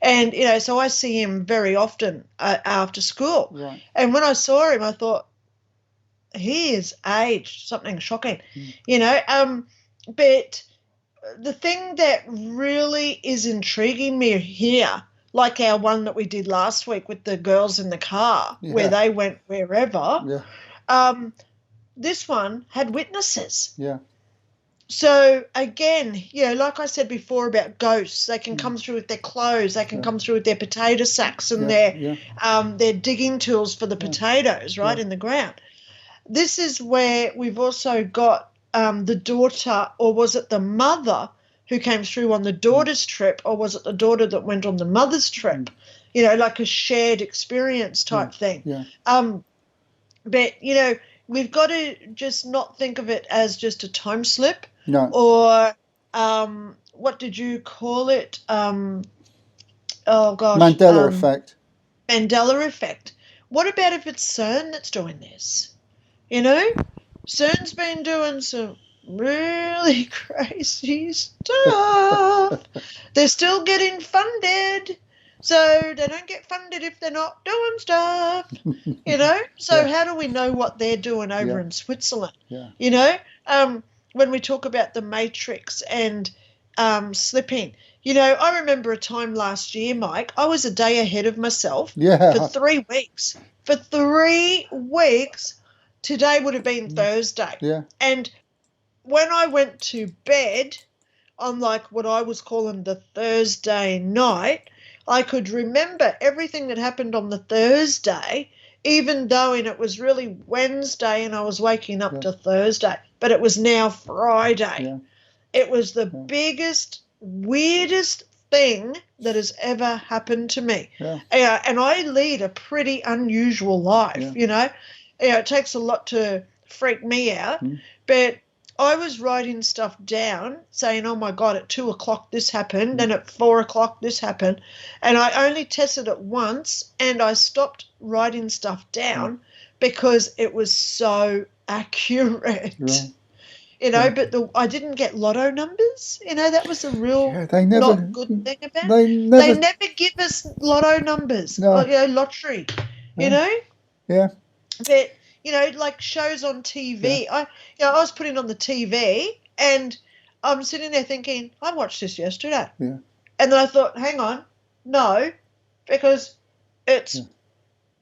And, you know, so I see him very often after school. Right. And when I saw him, I thought, he is aged, something shocking, you know. But the thing that really is intriguing me here, like our one that we did last week with the girls in the car, where they went wherever, this one had witnesses. Yeah. So, again, you know, like I said before about ghosts, they can come through with their clothes, they can come through with their potato sacks and their digging tools for the potatoes, right, in the ground. This is where we've also got the daughter, or was it the mother who came through on the daughter's trip, or was it the daughter that went on the mother's trip? You know, like a shared experience type thing. Yeah. But, you know, we've got to just not think of it as just a time slip. No. Or what did you call it? Oh, gosh. Mandela effect. Mandela effect. What about if it's CERN that's doing this? You know, CERN's been doing some really crazy stuff. They're still getting funded. So they don't get funded if they're not doing stuff, you know. So how do we know what they're doing over in Switzerland? Yeah. You know, when we talk about the Matrix and slipping, you know, I remember a time last year, Mike, I was a day ahead of myself for 3 weeks. For 3 weeks, today would have been Thursday. Yeah. And when I went to bed on like what I was calling the Thursday night, I could remember everything that happened on the Thursday, even though it was really Wednesday and I was waking up to Thursday, but it was now Friday. Yeah. It was the biggest, weirdest thing that has ever happened to me. Yeah. And I lead a pretty unusual life, you know. It takes a lot to freak me out, but I was writing stuff down saying, oh, my God, at 2 o'clock this happened and at 4 o'clock this happened. And I only tested it once and I stopped writing stuff down because it was so accurate. Right. You know, but I didn't get lotto numbers. You know, that was a real not good thing about it. They never give us lotto numbers, or, you know, lottery, you know. Yeah. But, you know, like shows on TV. I was putting on the TV and I'm sitting there thinking, I watched this yesterday. Yeah. And then I thought, hang on, no, because it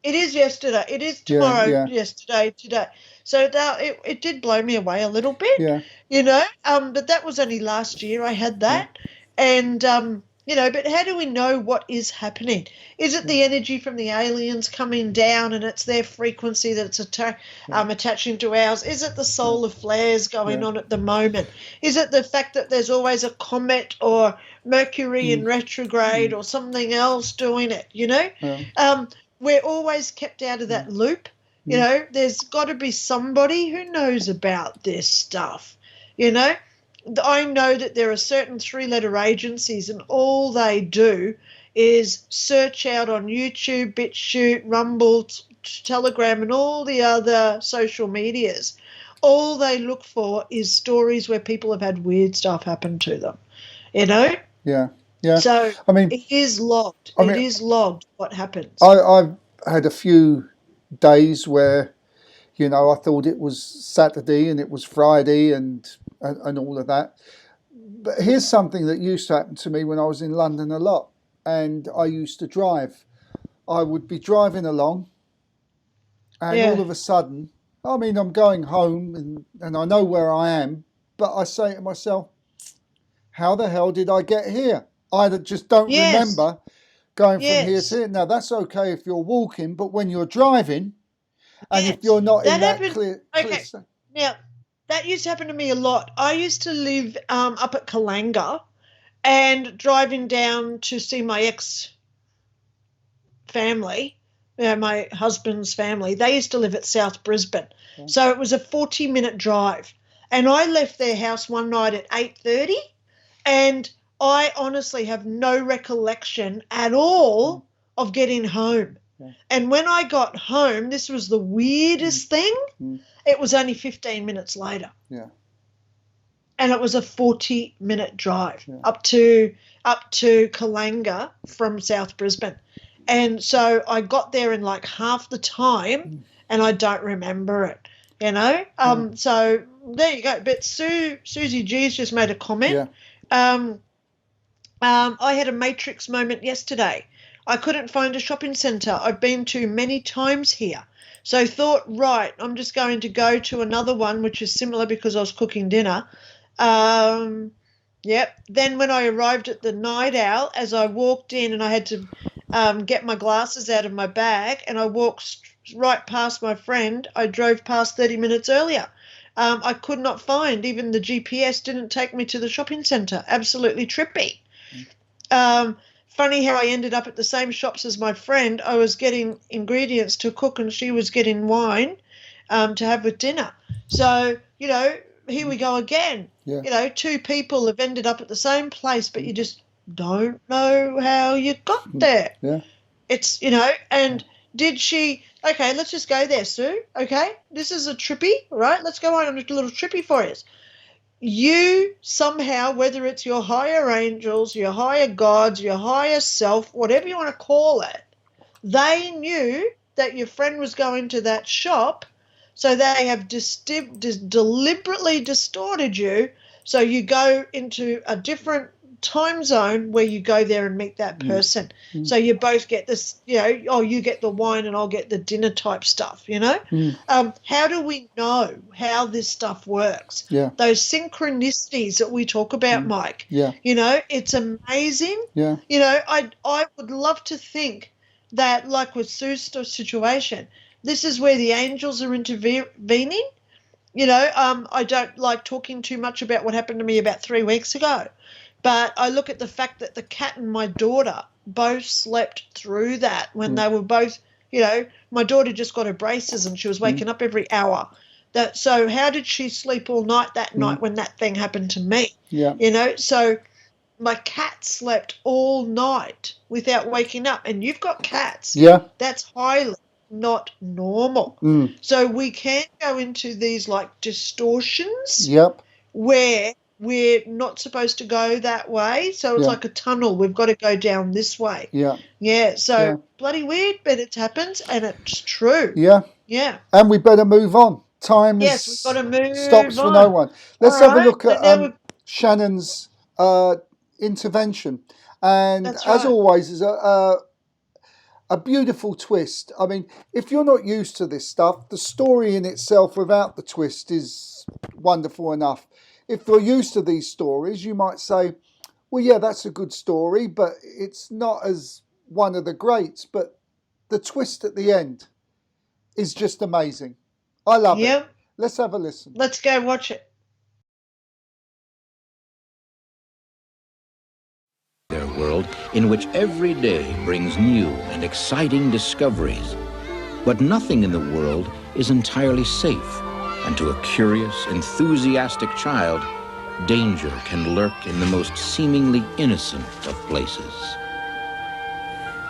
is yesterday. It is tomorrow, yesterday, today. So now it did blow me away a little bit, you know. But that was only last year I had that. And, you know, but how do we know what is happening? Is it the energy from the aliens coming down and it's their frequency that's attaching to ours? Is it the solar flares going on at the moment? Is it the fact that there's always a comet or Mercury in retrograde or something else doing it, you know? We're always kept out of that loop. You know, there's got to be somebody who knows about this stuff, you know. I know that there are certain 3-letter agencies and all they do is search out on YouTube, BitChute, Rumble, Telegram and all the other social medias. All they look for is stories where people have had weird stuff happen to them, you know. Yeah. Yeah. So I mean, it is logged. It is logged what happens. I've had a few days where, you know, I thought it was Saturday and it was Friday and all of that. But here's something that used to happen to me when I was in London a lot, and I used to drive. I would be driving along, and all of a sudden, I mean, I'm going home and I know where I am, but I say to myself, how the hell did I get here? I just don't remember going from here to here. Now, that's okay if you're walking, but when you're driving, and if you're not in that clear... Now, that used to happen to me a lot. I used to live up at Kalanga and driving down to see my ex-family, my husband's family. They used to live at South Brisbane. Okay. So it was a 40-minute drive. And I left their house one night at 8:30 and I honestly have no recollection at all of getting home. Yeah. And when I got home, this was the weirdest thing. It was only 15 minutes later. Yeah. And it was a 40-minute drive up to Kalanga from South Brisbane. And so I got there in like half the time and I don't remember it, you know. So there you go. But Susie G's just made a comment. Yeah. I had a Matrix moment yesterday. I couldn't find a shopping centre I've been to many times here. So I thought, right, I'm just going to go to another one, which is similar because I was cooking dinner. Then when I arrived at the Night Owl, as I walked in and I had to get my glasses out of my bag and I walked right past my friend, I drove past 30 minutes earlier. I could not find, even the GPS didn't take me to the shopping centre. Absolutely trippy. Funny how I ended up at the same shops as my friend. I was getting ingredients to cook and she was getting wine to have with dinner. So, you know, here we go again. Yeah. You know, two people have ended up at the same place, but you just don't know how you got there. Yeah. It's, you know, and did she, okay, let's just go there, Sue. Okay, this is a trippy, right? Let's go on a little trippy for you. You somehow, whether it's your higher angels, your higher gods, your higher self, whatever you want to call it, they knew that your friend was going to that shop, so they have deliberately distorted you, so you go into a different time zone where you go there and meet that person. So you both get this, you know, oh, you get the wine and I'll get the dinner type stuff, you know. How do we know how this stuff works? Those synchronicities that we talk about, Mike, you know, it's amazing. You know, I would love to think that, like with Sue's situation, this is where the angels are intervening. You know, I don't like talking too much about what happened to me about 3 weeks ago. But I look at the fact that the cat and my daughter both slept through that when they were both, you know, my daughter just got her braces and she was waking up every hour. So how did she sleep all night that night when that thing happened to me? You know, so my cat slept all night without waking up. And you've got cats. That's highly not normal. So we can go into these like distortions where we're not supposed to go that way. So it's like a tunnel. We've got to go down this way. So bloody weird, but it happens and it's true. And we better move on. Time we've got to move stops on. for no one. Let's have a look at Shannon's intervention. And That's as right. always, is a beautiful twist. I mean, if you're not used to this stuff, the story in itself without the twist is wonderful enough. If you're used to these stories, you might say, well, yeah, that's a good story, but it's not as one of the greats. But the twist at the end is just amazing. I love it. Let's have a listen. Let's go watch it. Their world in which every day brings new and exciting discoveries. But nothing in the world is entirely safe, and to a curious, enthusiastic child, danger can lurk in the most seemingly innocent of places.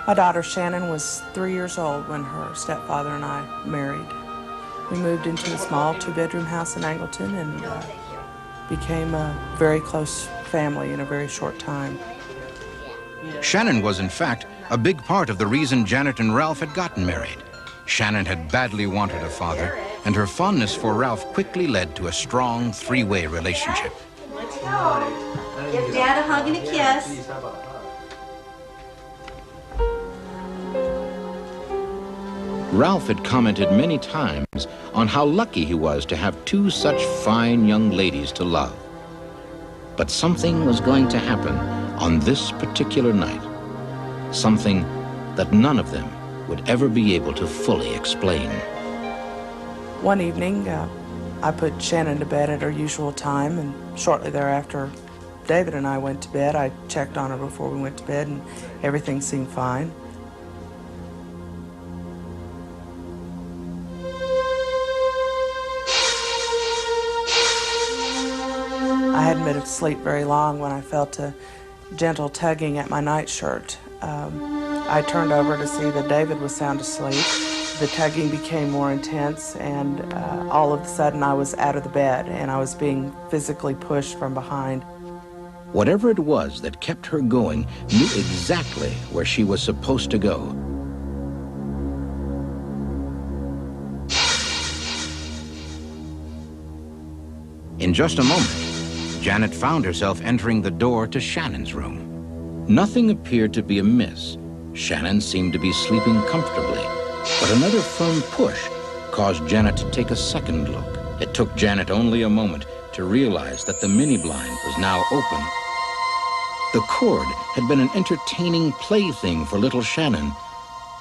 My daughter Shannon was 3 years old when her stepfather and I married. We moved into a small 2-bedroom house in Angleton and became a very close family in a very short time. Shannon was, in fact, a big part of the reason Janet and Ralph had gotten married. Shannon had badly wanted a father, and her fondness for Ralph quickly led to a strong 3-way relationship. Let's go. Give Dad a hug and a kiss. Ralph had commented many times on how lucky he was to have 2 such fine young ladies to love. But something was going to happen on this particular night. Something that none of them would ever be able to fully explain. One evening, I put Shannon to bed at her usual time, and shortly thereafter, David and I went to bed. I checked on her before we went to bed, and everything seemed fine. I hadn't been asleep very long when I felt a gentle tugging at my nightshirt. I turned over to see that David was sound asleep. The tugging became more intense, and all of a sudden I was out of the bed and I was being physically pushed from behind. Whatever it was that kept her going knew exactly where she was supposed to go. In just a moment, Janet found herself entering the door to Shannon's room. Nothing appeared to be amiss. Shannon seemed to be sleeping comfortably, but another firm push caused Janet to take a second look. It took Janet only a moment to realize that the mini blind was now open. The cord had been an entertaining plaything for little Shannon,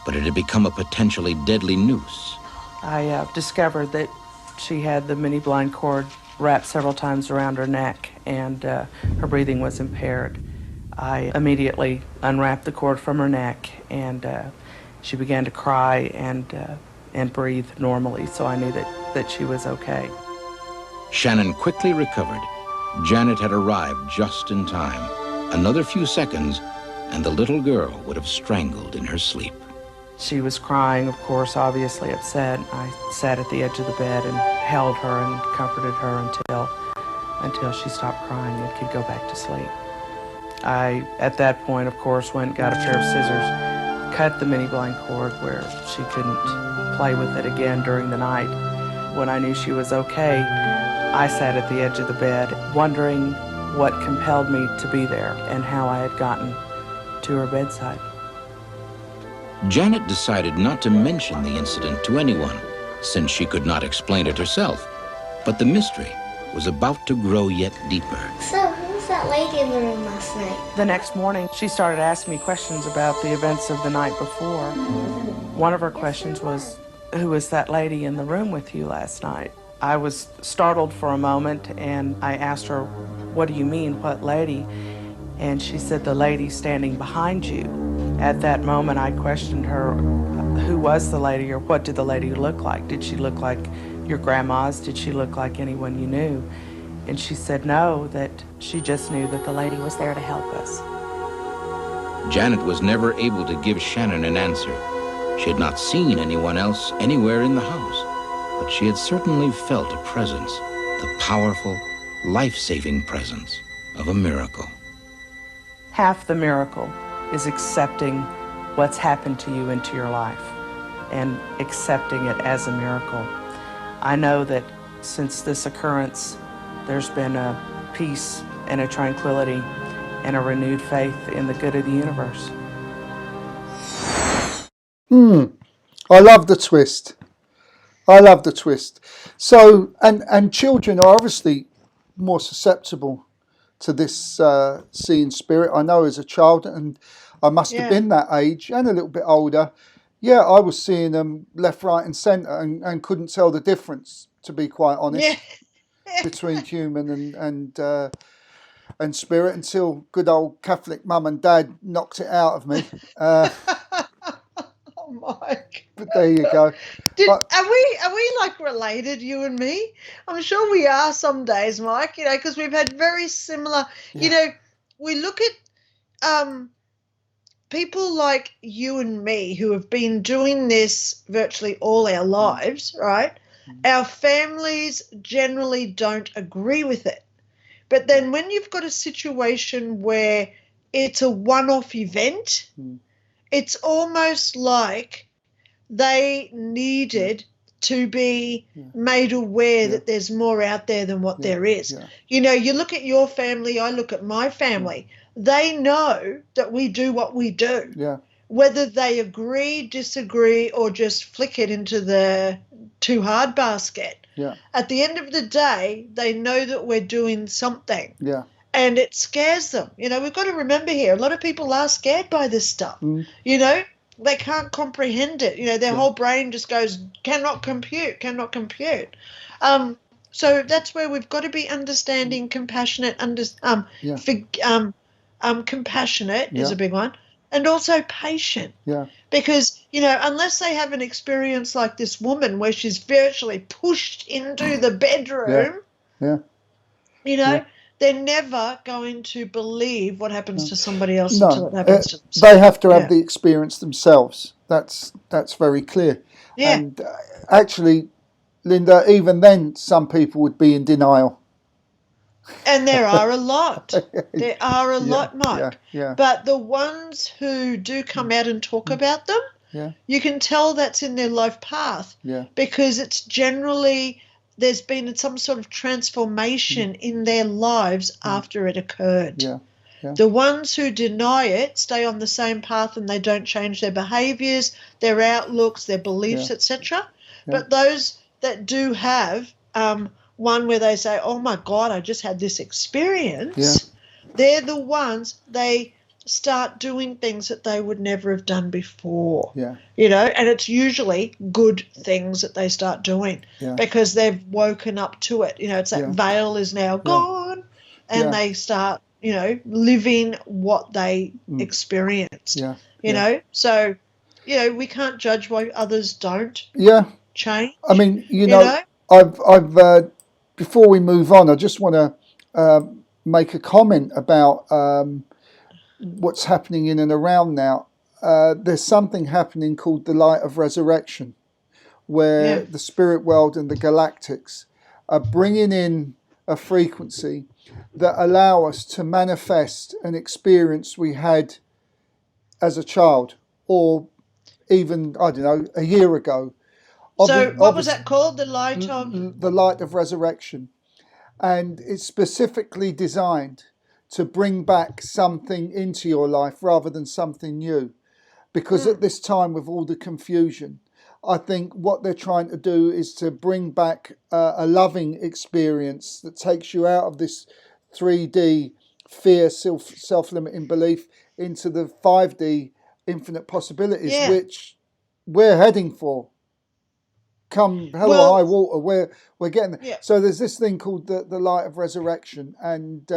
but it had become a potentially deadly noose. I discovered that she had the mini blind cord wrapped several times around her neck, and her breathing was impaired. I immediately unwrapped the cord from her neck, and she began to cry and breathe normally, so I knew that she was okay. Shannon quickly recovered. Janet had arrived just in time. Another few seconds, and the little girl would have strangled in her sleep. She was crying, of course, obviously upset. I sat at the edge of the bed and held her and comforted her until she stopped crying and could go back to sleep. I, at that point, of course, went and got a pair of scissors, cut the mini blind cord where she couldn't play with it again during the night. When I knew she was okay, I sat at the edge of the bed, wondering what compelled me to be there and how I had gotten to her bedside. Janet decided not to mention the incident to anyone, since she could not explain it herself. But the mystery was about to grow yet deeper. So, who was that lady in the room last night? The next morning, she started asking me questions about the events of the night before. One of her questions was, who was that lady in the room with you last night? I was startled for a moment, and I asked her, what do you mean, what lady? And she said, the lady standing behind you. At that moment, I questioned her, who was the lady, or what did the lady look like? Did she look like your grandma's? Did she look like anyone you knew? And she said no, that she just knew that the lady was there to help us. Janet was never able to give Shannon an answer. She had not seen anyone else anywhere in the house, but she had certainly felt a presence, the powerful, life-saving presence of a miracle. Half the miracle is accepting what's happened to you into your life and accepting it as a miracle. I know that since this occurrence, there's been a peace and a tranquility and a renewed faith in the good of the universe. I love the twist. I love the twist. So, and children are obviously more susceptible to this seeing spirit. I know as a child, and I must have been that age and a little bit older. Yeah, I was seeing them left, right, and centre, and couldn't tell the difference, to be quite honest, between human and spirit, until good old Catholic mum and dad knocked it out of me. Oh my! But there you go. Are we like related, you and me? I'm sure we are some days, Mike. You know, because we've had very similar. Yeah. You know, we look at people like you and me who have been doing this virtually all our lives, right? Our families generally don't agree with it. But then when you've got a situation where it's a one-off event, it's almost like they needed to be made aware that there's more out there than what there is. Yeah. You know, you look at your family, I look at my family. They know that we do what we do. Yeah. Whether they agree, disagree, or just flick it into the too hard basket. Yeah. At the end of the day, they know that we're doing something. Yeah. And it scares them. You know, we've got to remember here, a lot of people are scared by this stuff. You know, they can't comprehend it. You know, their whole brain just goes, cannot compute. So that's where we've got to be understanding, compassionate, compassionate is a big one, and also patient. Yeah. Because, you know, unless they have an experience like this woman where she's virtually pushed into the bedroom, you know, they're never going to believe what happens to somebody else until it happens to themselves. They have to have the experience themselves. That's very clear. Yeah. And actually, Linda, even then, some people would be in denial. And there are a lot. There are a lot, Mike. Yeah. But the ones who do come out and talk about them, you can tell that's in their life path. Yeah. Because it's generally, there's been some sort of transformation in their lives after it occurred. Yeah. Yeah. The ones who deny it stay on the same path and they don't change their behaviours, their outlooks, their beliefs, etc. But those that do have one where they say, oh, my God, I just had this experience, they're the ones, they start doing things that they would never have done before. Yeah. You know, and it's usually good things that they start doing because they've woken up to it. You know, it's that veil is now gone and they start, you know, living what they experienced. Yeah. You know, so, you know, we can't judge why others don't change. I mean, you know? I've before we move on, I just want to make a comment about what's happening in and around now. There's something happening called the light of resurrection, where the spirit world and the galactics are bringing in a frequency that allow us to manifest an experience we had as a child, or even, I don't know, a year ago. So what was that called? The light of? The light of resurrection. And it's specifically designed to bring back something into your life rather than something new. Because at this time, with all the confusion, I think what they're trying to do is to bring back a loving experience that takes you out of this 3D fear, self-limiting belief into the 5D infinite possibilities, which we're heading for. Come hell or high water, we're getting there. Yeah. So there's this thing called the light of resurrection, and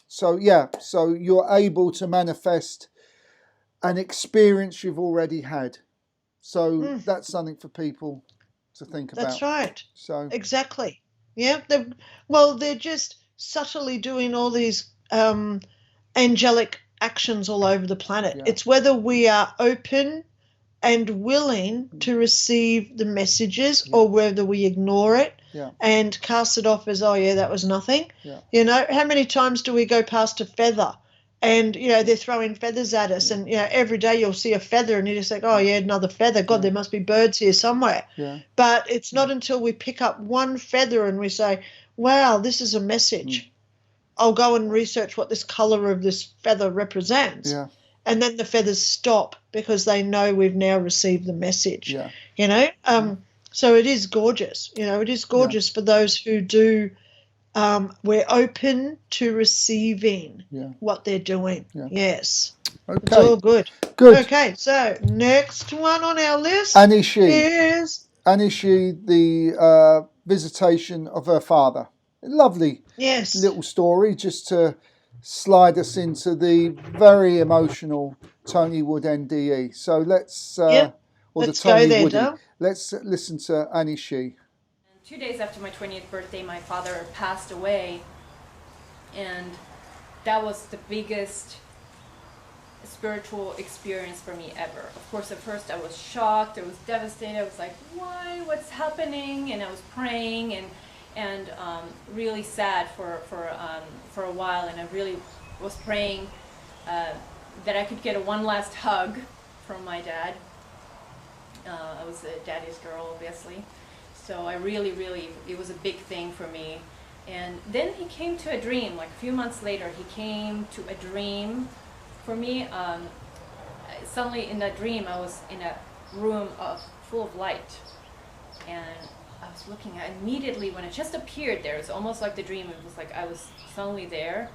so you're able to manifest an experience you've already had. So that's something for people to think about. That's right. So exactly. Yeah. They're just subtly doing all these angelic actions all over the planet. It's whether we are open and willing to receive the messages or whether we ignore it and cast it off as, oh, yeah, that was nothing. Yeah. You know, how many times do we go past a feather and, you know, they're throwing feathers at us and, you know, every day you'll see a feather and you just think, oh, yeah, another feather. God, there must be birds here somewhere. Yeah. But it's not until we pick up one feather and we say, wow, this is a message. I'll go and research what this color of this feather represents. Yeah. And then the feathers stop because they know we've now received the message. Yeah. You know, so it is gorgeous. You know, it is gorgeous for those who do. We're open to receiving what they're doing. Yeah. Yes. Okay. It's all good. Good. Okay, so next one on our list Anishi. is Anishi, the visitation of her father. Lovely little story just to slide us into the very emotional Tony Wood NDE. So let's let's the go Tony there, Woody. Dale. Let's listen to Anishi. 2 days after my 20th birthday, my father passed away, and that was the biggest spiritual experience for me ever. Of course, at first I was shocked, I was devastated, I was like, why, what's happening? And I was praying and really sad for a while, and I really was praying that I could get one last hug from my dad. I was a daddy's girl, obviously. So I really, it was a big thing for me. And then he came to a dream, like a few months later, he came to a dream for me. Suddenly in that dream, I was in a room full of light. And I was looking at immediately when it just appeared there, it's almost like the dream, it was like I was suddenly there.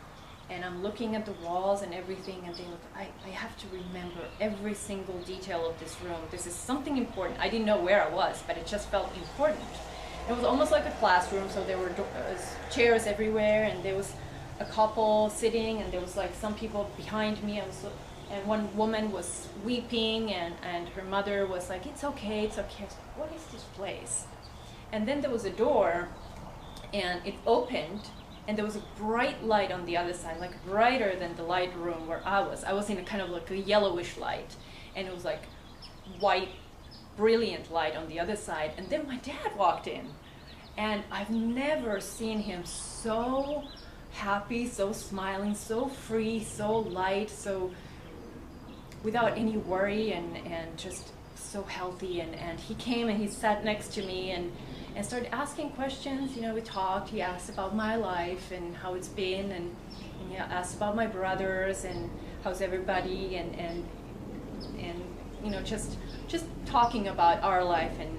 And I'm looking at the walls and everything, and I have to remember every single detail of this room. This is something important. I didn't know where I was, but it just felt important. It was almost like a classroom, so there were chairs everywhere, and there was a couple sitting, and there was like some people behind me. And one woman was weeping, and her mother was like, it's okay, it's okay. I was like, what is this place? And then there was a door, and it opened, and there was a bright light on the other side, like brighter than the light room where I was. I was in a kind of like a yellowish light, and it was like white, brilliant light on the other side. And then my dad walked in, and I've never seen him so happy, so smiling, so free, so light, so without any worry, and just so healthy. And he came and he sat next to me and started asking questions. You know, we talked. He asked about my life and how it's been, and he asked about my brothers and how's everybody, and you know, just talking about our life, and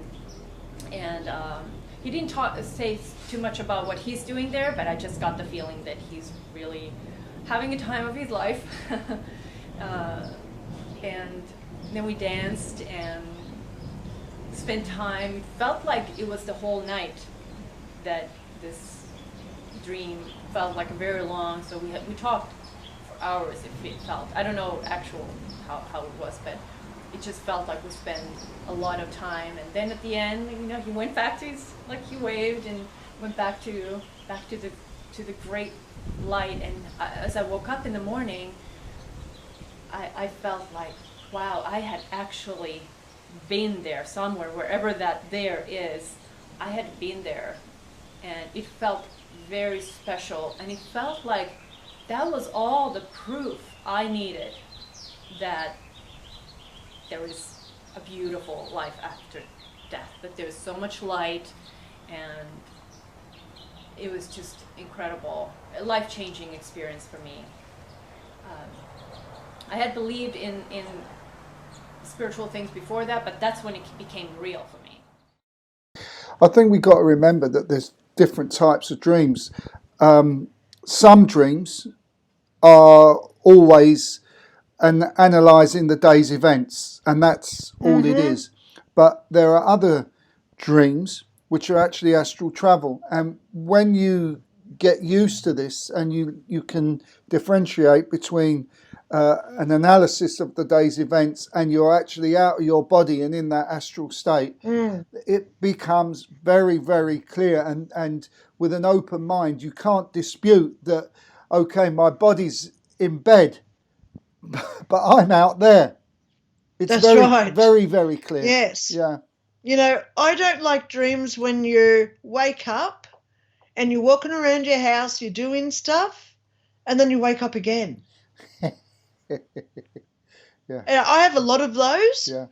he didn't say too much about what he's doing there, but I just got the feeling that he's really having a time of his life. And then we danced and spent time. It felt like it was the whole night that this dream felt like very long. So we talked for hours. It felt. I don't know how it was, but it just felt like we spent a lot of time. And then at the end, you know, he went back to he waved and went back to the great light. And as I woke up in the morning, I felt like, wow, I had actually been there somewhere, wherever that there is. I had been there, and it felt very special, and it felt like that was all the proof I needed that there is a beautiful life after death, that there's so much light, and it was just incredible, a life-changing experience for me. I had believed in spiritual things before that, but that's when it became real for me. I think we've got to remember that there's different types of dreams. Some dreams are always analysing the day's events, and that's all it is. But there are other dreams which are actually astral travel, and when you get used to this and you can differentiate between an analysis of the day's events and you're actually out of your body and in that astral state, it becomes very, very clear, and with an open mind you can't dispute that, okay, my body's in bed but I'm out there. It's That's right. very, very clear. Yes. Yeah. You know, I don't like dreams when you wake up and you're walking around your house, you're doing stuff, and then you wake up again. Yeah. And I have a lot of those. Yeah.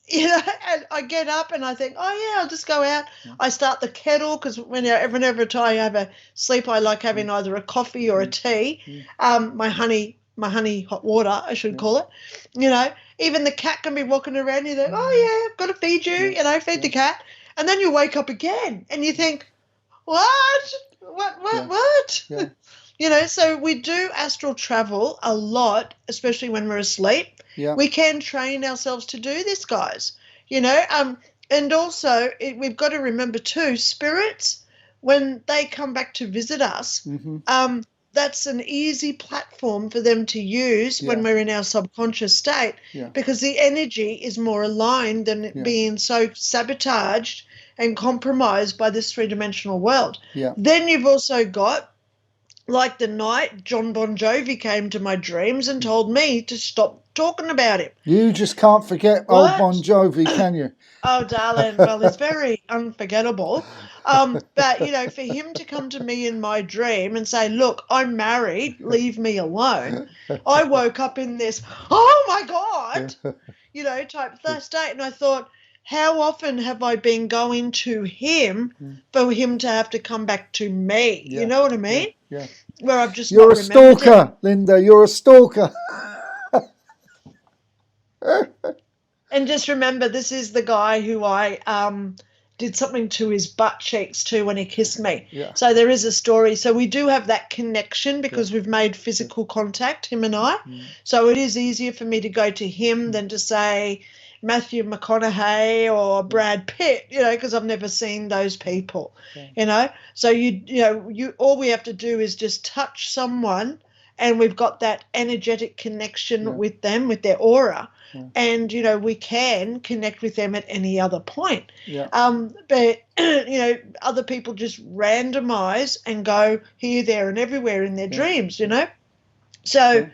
you know, and I get up and I think, oh yeah, I'll just go out. I start the kettle because whenever I have a sleep, I like having either a coffee or a tea. My honey hot water, I should call it. You know, even the cat can be walking around. You think, oh yeah, I've got to feed you. You know, feed the cat, and then you wake up again and you think, what? Yeah. You know, so we do astral travel a lot, especially when we're asleep. Yeah. We can train ourselves to do this, guys. You know, and also we've got to remember too, spirits, when they come back to visit us, that's an easy platform for them to use when we're in our subconscious state, because the energy is more aligned than it being so sabotaged and compromised by this three-dimensional world. Then you've also got, like the night John Bon Jovi came to my dreams and told me to stop talking about him. You just can't forget old Bon Jovi, can you? Oh, darling, well, it's very unforgettable. But, you know, for him to come to me in my dream and say, look, I'm married, leave me alone. I woke up in this, oh, my God, you know, type state. And I thought, how often have I been going to him for him to have to come back to me? You know what I mean? Yeah. Where I've just You're not a stalker, him. Linda. You're a stalker. And just remember, this is the guy who I did something to his butt cheeks too when he kissed me. So there is a story. So we do have that connection because we've made physical contact, him and I. So it is easier for me to go to him than to say Matthew McConaughey or Brad Pitt, you know, because I've never seen those people, you know. So you all we have to do is just touch someone, and we've got that energetic connection with them, with their aura, and you know we can connect with them at any other point. But you know, other people just randomize and go here, there, and everywhere in their dreams, you know. So.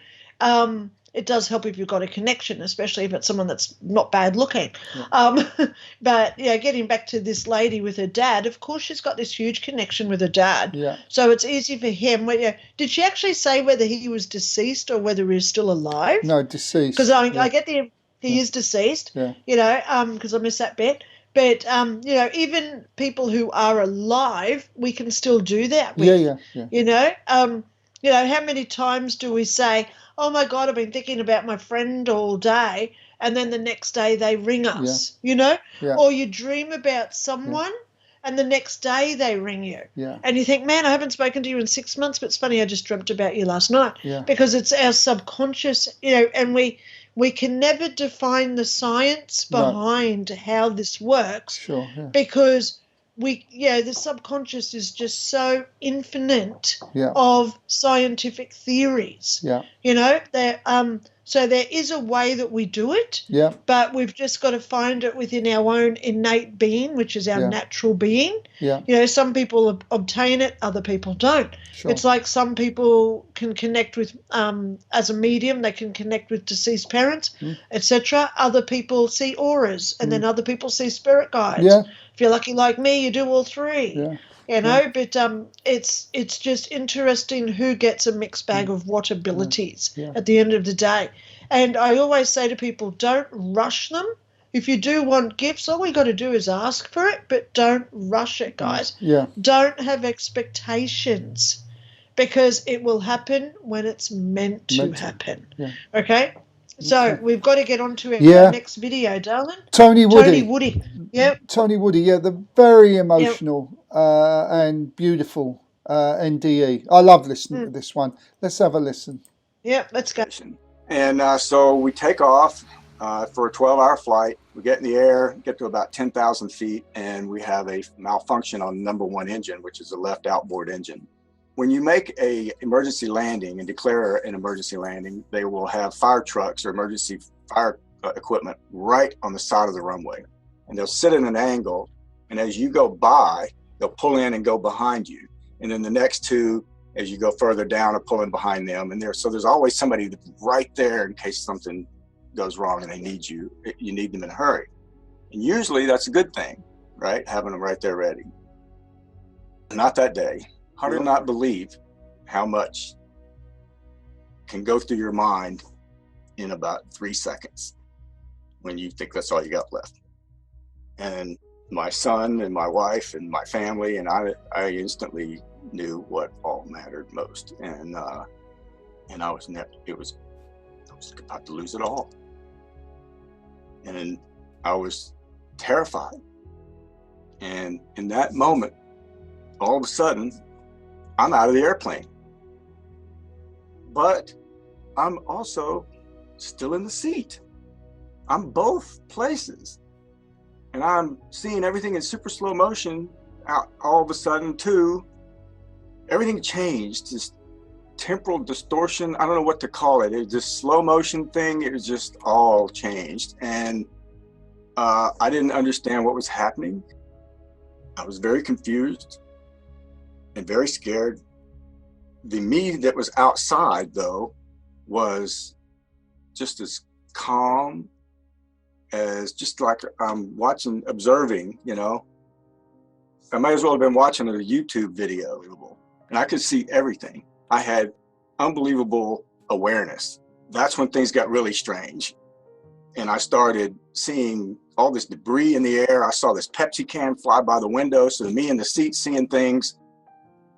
It does help if you've got a connection, especially if it's someone that's not bad looking. But, you know, getting back to this lady with her dad, of course she's got this huge connection with her dad. So it's easy for him. Did she actually say whether he was deceased or whether he was still alive? No, deceased. Because I get he is deceased, you know, because I missed that bit. But, you know, even people who are alive, we can still do that with. You know, how many times do we say, oh, my God, I've been thinking about my friend all day, and then the next day they ring us, you know? Or you dream about someone, and the next day they ring you. And you think, man, I haven't spoken to you in 6 months, but it's funny, I just dreamt about you last night. Because it's our subconscious, you know, and we can never define the science behind how this works because the subconscious is just so infinite of scientific theories. You know, so there is a way that we do it, but we've just got to find it within our own innate being, which is our natural being. You know, some people obtain it, other people don't. It's like some people can connect with, as a medium, they can connect with deceased parents, etc. Other people see auras, and then other people see spirit guides. If you're lucky like me, you do all three. You know, but it's just interesting who gets a mixed bag of what abilities at the end of the day. And I always say to people, don't rush them. If you do want gifts, all we got to do is ask for it, but don't rush it, guys. Don't have expectations because it will happen when it's meant to happen. Okay? So we've got to get on to our next video, darling. Tony Woody. Tony Woody, the very emotional and beautiful NDE. I love listening to this one. Let's have a listen. Let's go. And so we take off for a 12-hour flight. We get in the air, get to about 10,000 feet, and we have a malfunction on number one engine, which is the left outboard engine. When you make a emergency landing and declare an emergency landing, they will have fire trucks or emergency fire equipment right on the side of the runway. And they'll sit at an angle, and as you go by, they'll pull in and go behind you. And then the next two, as you go further down, are pulling behind them. And so there's always somebody that's right there in case something goes wrong and they need you. You need them in a hurry. And usually that's a good thing, right? Having them right there ready. Not that day. I do not believe how much can go through your mind in about 3 seconds. when you think that's all you got left. And my son and my wife and my family and I instantly knew what all mattered most. And I was about to lose it all. And I was terrified. And in that moment, all of a sudden, I'm out of the airplane. But I'm also still in the seat. I'm both places. And I'm seeing everything in super slow motion. All of a sudden, too, everything changed. This temporal distortion, I don't know what to call it. It was this slow motion thing. It was just all changed. And I didn't understand what was happening. I was very confused and very scared. The me that was outside, though, was just as calm as just like I'm watching, observing, you know. I might as well have been watching a YouTube video, and I could see everything. I had unbelievable awareness. That's when things got really strange. And I started seeing all this debris in the air. I saw this Pepsi can fly by the window. So me in the seat seeing things,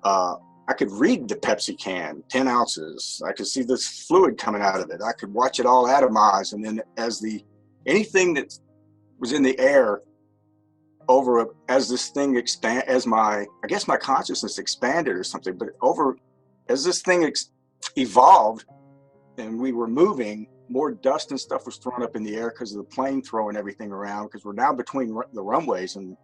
I could read the Pepsi can, 10 ounces. I could see this fluid coming out of it. I could watch it all atomize. And then anything that was in the air as this thing I guess my consciousness expanded or something, but as this thing evolved and we were moving, more dust and stuff was thrown up in the air because of the plane throwing everything around, because we're now between the runways and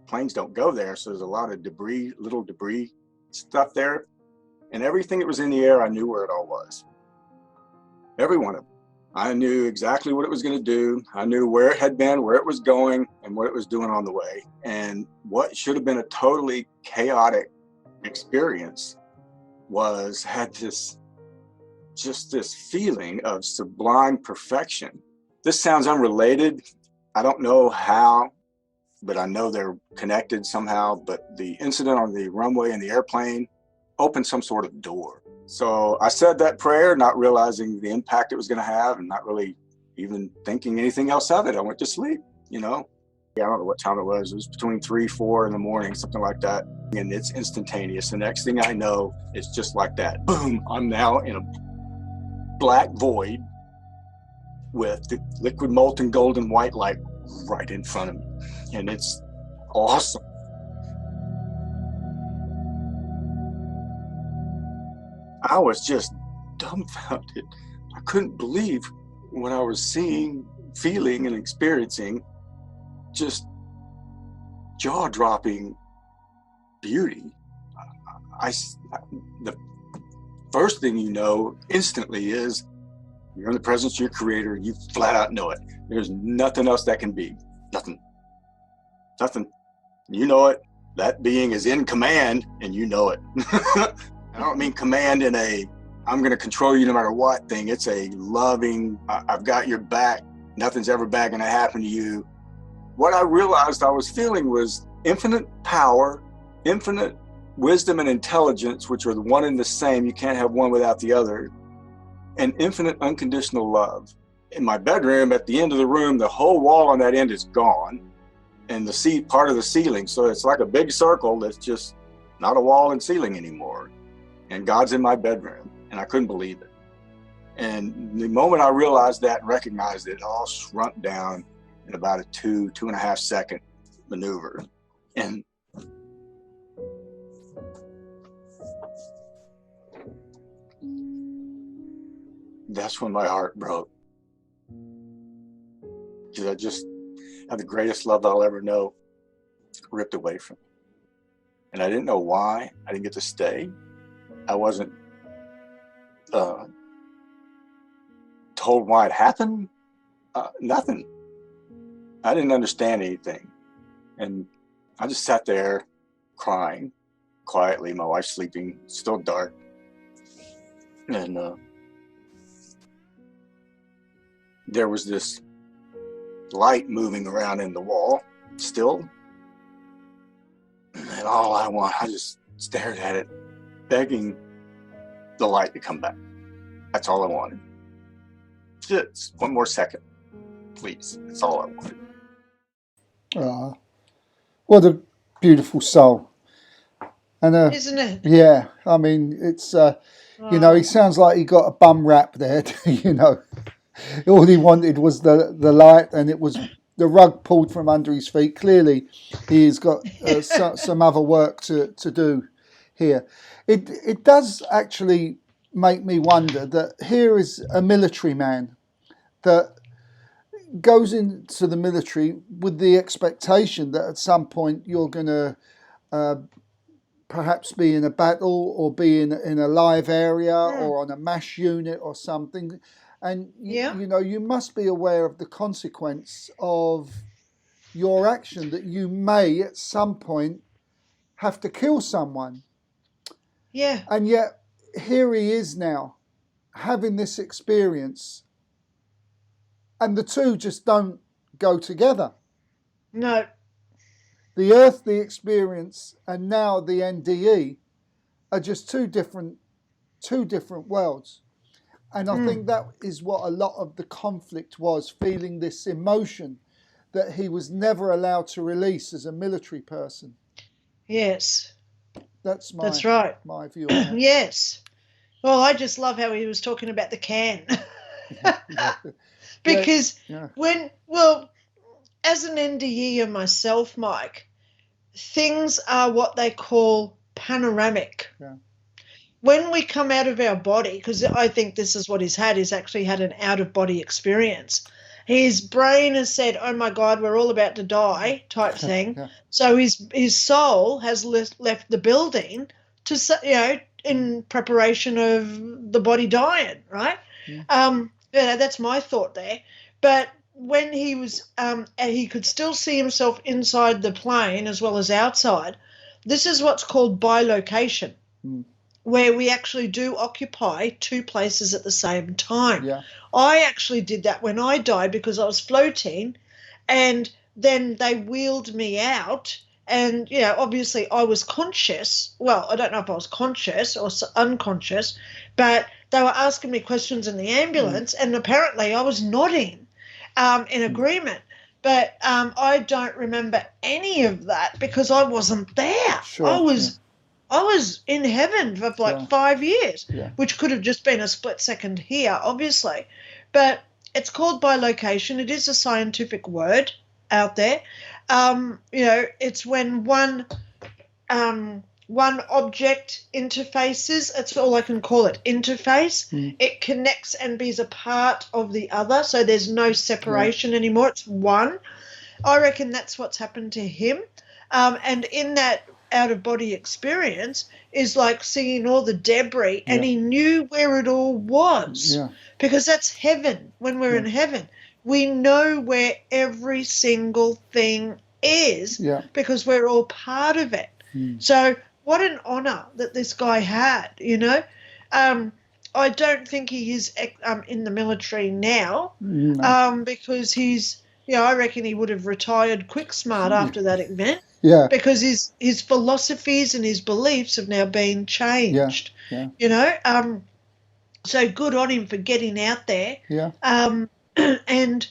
planes don't go there. So there's a lot of debris, little debris stuff there. And everything that was in the air, I knew where it all was. Every one of them. I knew exactly what it was going to do. I knew where it had been, where it was going, and what it was doing on the way. And what should have been a totally chaotic experience had this feeling of sublime perfection. This sounds unrelated. I don't know how, but I know they're connected somehow. But the incident on the runway in the airplane opened some sort of door. So I said that prayer, not realizing the impact it was going to have and not really even thinking anything else of it. I went to sleep, you know. I don't know what time it was. It was between 3, 4 in the morning, something like that. And it's instantaneous. The next thing I know, it's just like that. Boom, I'm now in a black void with the liquid molten golden white light right in front of me. And it's awesome. I was just dumbfounded. I couldn't believe what I was seeing, feeling, and experiencing. Just jaw-dropping beauty. The first thing you know instantly is you're in the presence of your creator. You flat out know it. There's nothing else that can be. Nothing. You know it. That being is in command, and you know it. I don't mean command in I'm going to control you no matter what thing. It's a loving, I've got your back. Nothing's ever back going to happen to you. What I realized I was feeling was infinite power, infinite wisdom and intelligence, which are the one and the same. You can't have one without the other. And infinite unconditional love. In my bedroom, at the end of the room, the whole wall on that end is gone. And part of the ceiling. So it's like a big circle that's just not a wall and ceiling anymore. And God's in my bedroom, and I couldn't believe it. And the moment I realized that and recognized it, all shrunk down in about a 2.5 second maneuver. And that's when my heart broke. Because I just had the greatest love I'll ever know ripped away from me. And I didn't know why. I didn't get to stay. I wasn't told why it happened. Nothing. I didn't understand anything. And I just sat there crying quietly. My wife's sleeping, still dark. And there was this light moving around in the wall still. And I just stared at it, begging the light to come back. That's all I wanted. Just one more second. please. That's all I wanted. What a beautiful soul. And isn't it? Yeah, I mean, it's you know, he sounds like he got a bum rap there. You know, all he wanted was the light, and it was the rug pulled from under his feet. Clearly, he's got some other work to do here. It does actually make me wonder that here is a military man that goes into the military with the expectation that at some point you're going to perhaps be in a battle or be in a live area or on a MASH unit or something. And, you know, you must be aware of the consequence of your action, that you may at some point have to kill someone. Yeah. And yet here he is now having this experience, and the two just don't go together. No. The earthly experience and now the NDE are just two different worlds. And I think that is what a lot of the conflict was, feeling this emotion that he was never allowed to release as a military person. Yes. That's right. My view on that. Yes. Well, I just love how he was talking about the can. Because as an NDE myself, Mike, things are what they call panoramic. Yeah. When we come out of our body, because I think this is what he's actually had an out-of-body experience. His brain has said, oh, my God, we're all about to die type thing. Yeah. So his soul has left the building to, you know, in preparation of the body dying, right? Yeah. That's my thought there. But when he was, he could still see himself inside the plane as well as outside. This is what's called bilocation, where we actually do occupy two places at the same time. Yeah. I actually did that when I died because I was floating, and then they wheeled me out. And, you know, obviously I was conscious. Well, I don't know if I was conscious or unconscious, but they were asking me questions in the ambulance, and apparently I was nodding in agreement. But I don't remember any of that because I wasn't there. Sure, I was in heaven for like 5 years, which could have just been a split second here, obviously. But it's called bilocation. It is a scientific word out there. You know, it's when one object interfaces. That's all I can call it, interface. It connects and is a part of the other, so there's no separation anymore. It's one. I reckon that's what's happened to him. And in that out-of-body experience is like seeing all the debris, and he knew where it all was, because that's heaven. When we're in heaven, we know where every single thing is because we're all part of it. So what an honor that this guy had, you know. I don't think he is in the military now because he's, you know, I reckon he would have retired quick smart after that event. Yeah. Because his philosophies and his beliefs have now been changed. Yeah. You know, so good on him for getting out there. Yeah. And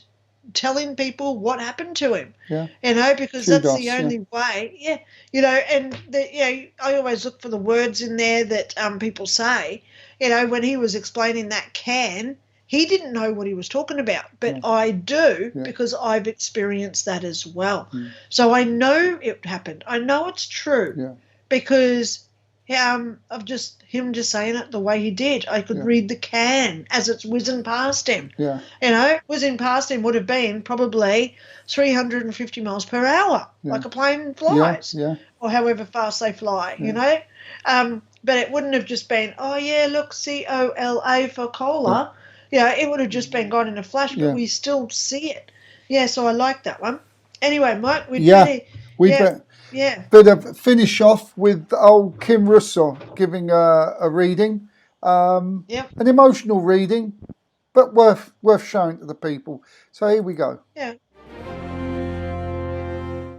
telling people what happened to him. Yeah. You know, because that's the only way. Yeah. You know, and you know, I always look for the words in there that people say. You know, when he was explaining that can, he didn't know what he was talking about, but I do because I've experienced that as well. So I know it happened. I know it's true because of just him just saying it the way he did. I could read the can as it's whizzing past him. Yeah. You know, whizzing past him would have been probably 350 miles per hour, like a plane flies, or however fast they fly, you know. But it wouldn't have just been, oh, yeah, look, COLA for cola. Yeah, it would have just been gone in a flash, but we still see it. Yeah, so I like that one. Anyway, Mike, better finish off with old Kim Russo giving a reading. An emotional reading, but worth showing to the people. So here we go. Yeah.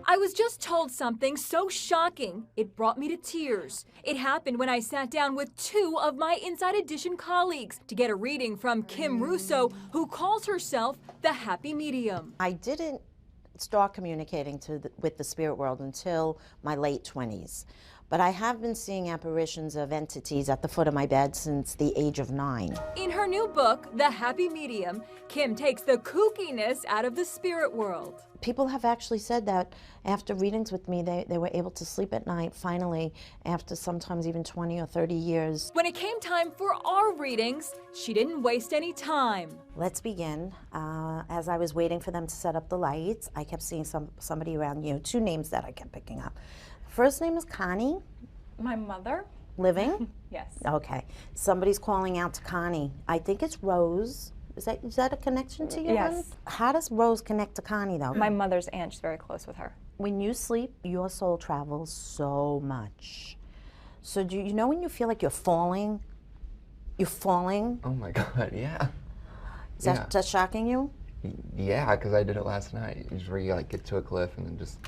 I I was just told something so shocking, it brought me to tears. It happened when I sat down with 2 of my Inside Edition colleagues to get a reading from Kim Russo, who calls herself the Happy Medium. I didn't start communicating with the spirit world until my late 20s. But I have been seeing apparitions of entities at the foot of my bed since the age of 9. In her new book, The Happy Medium, Kim takes the kookiness out of the spirit world. People have actually said that after readings with me, they were able to sleep at night, finally, after sometimes even 20 or 30 years. When it came time for our readings, she didn't waste any time. Let's begin. As I was waiting for them to set up the lights, I kept seeing somebody around you, 2 names that I kept picking up. First name is Connie. My mother. Living? Yes. Okay. Somebody's calling out to Connie. I think it's Rose. Is that a connection to you? Yes. How does Rose connect to Connie, though? My mother's aunt. She's very close with her. When you sleep, your soul travels so much. So do you know when you feel like you're falling? You're falling? Oh my God, yeah. Is that shocking you? Yeah, because I did it last night. Usually you like get to a cliff and then just,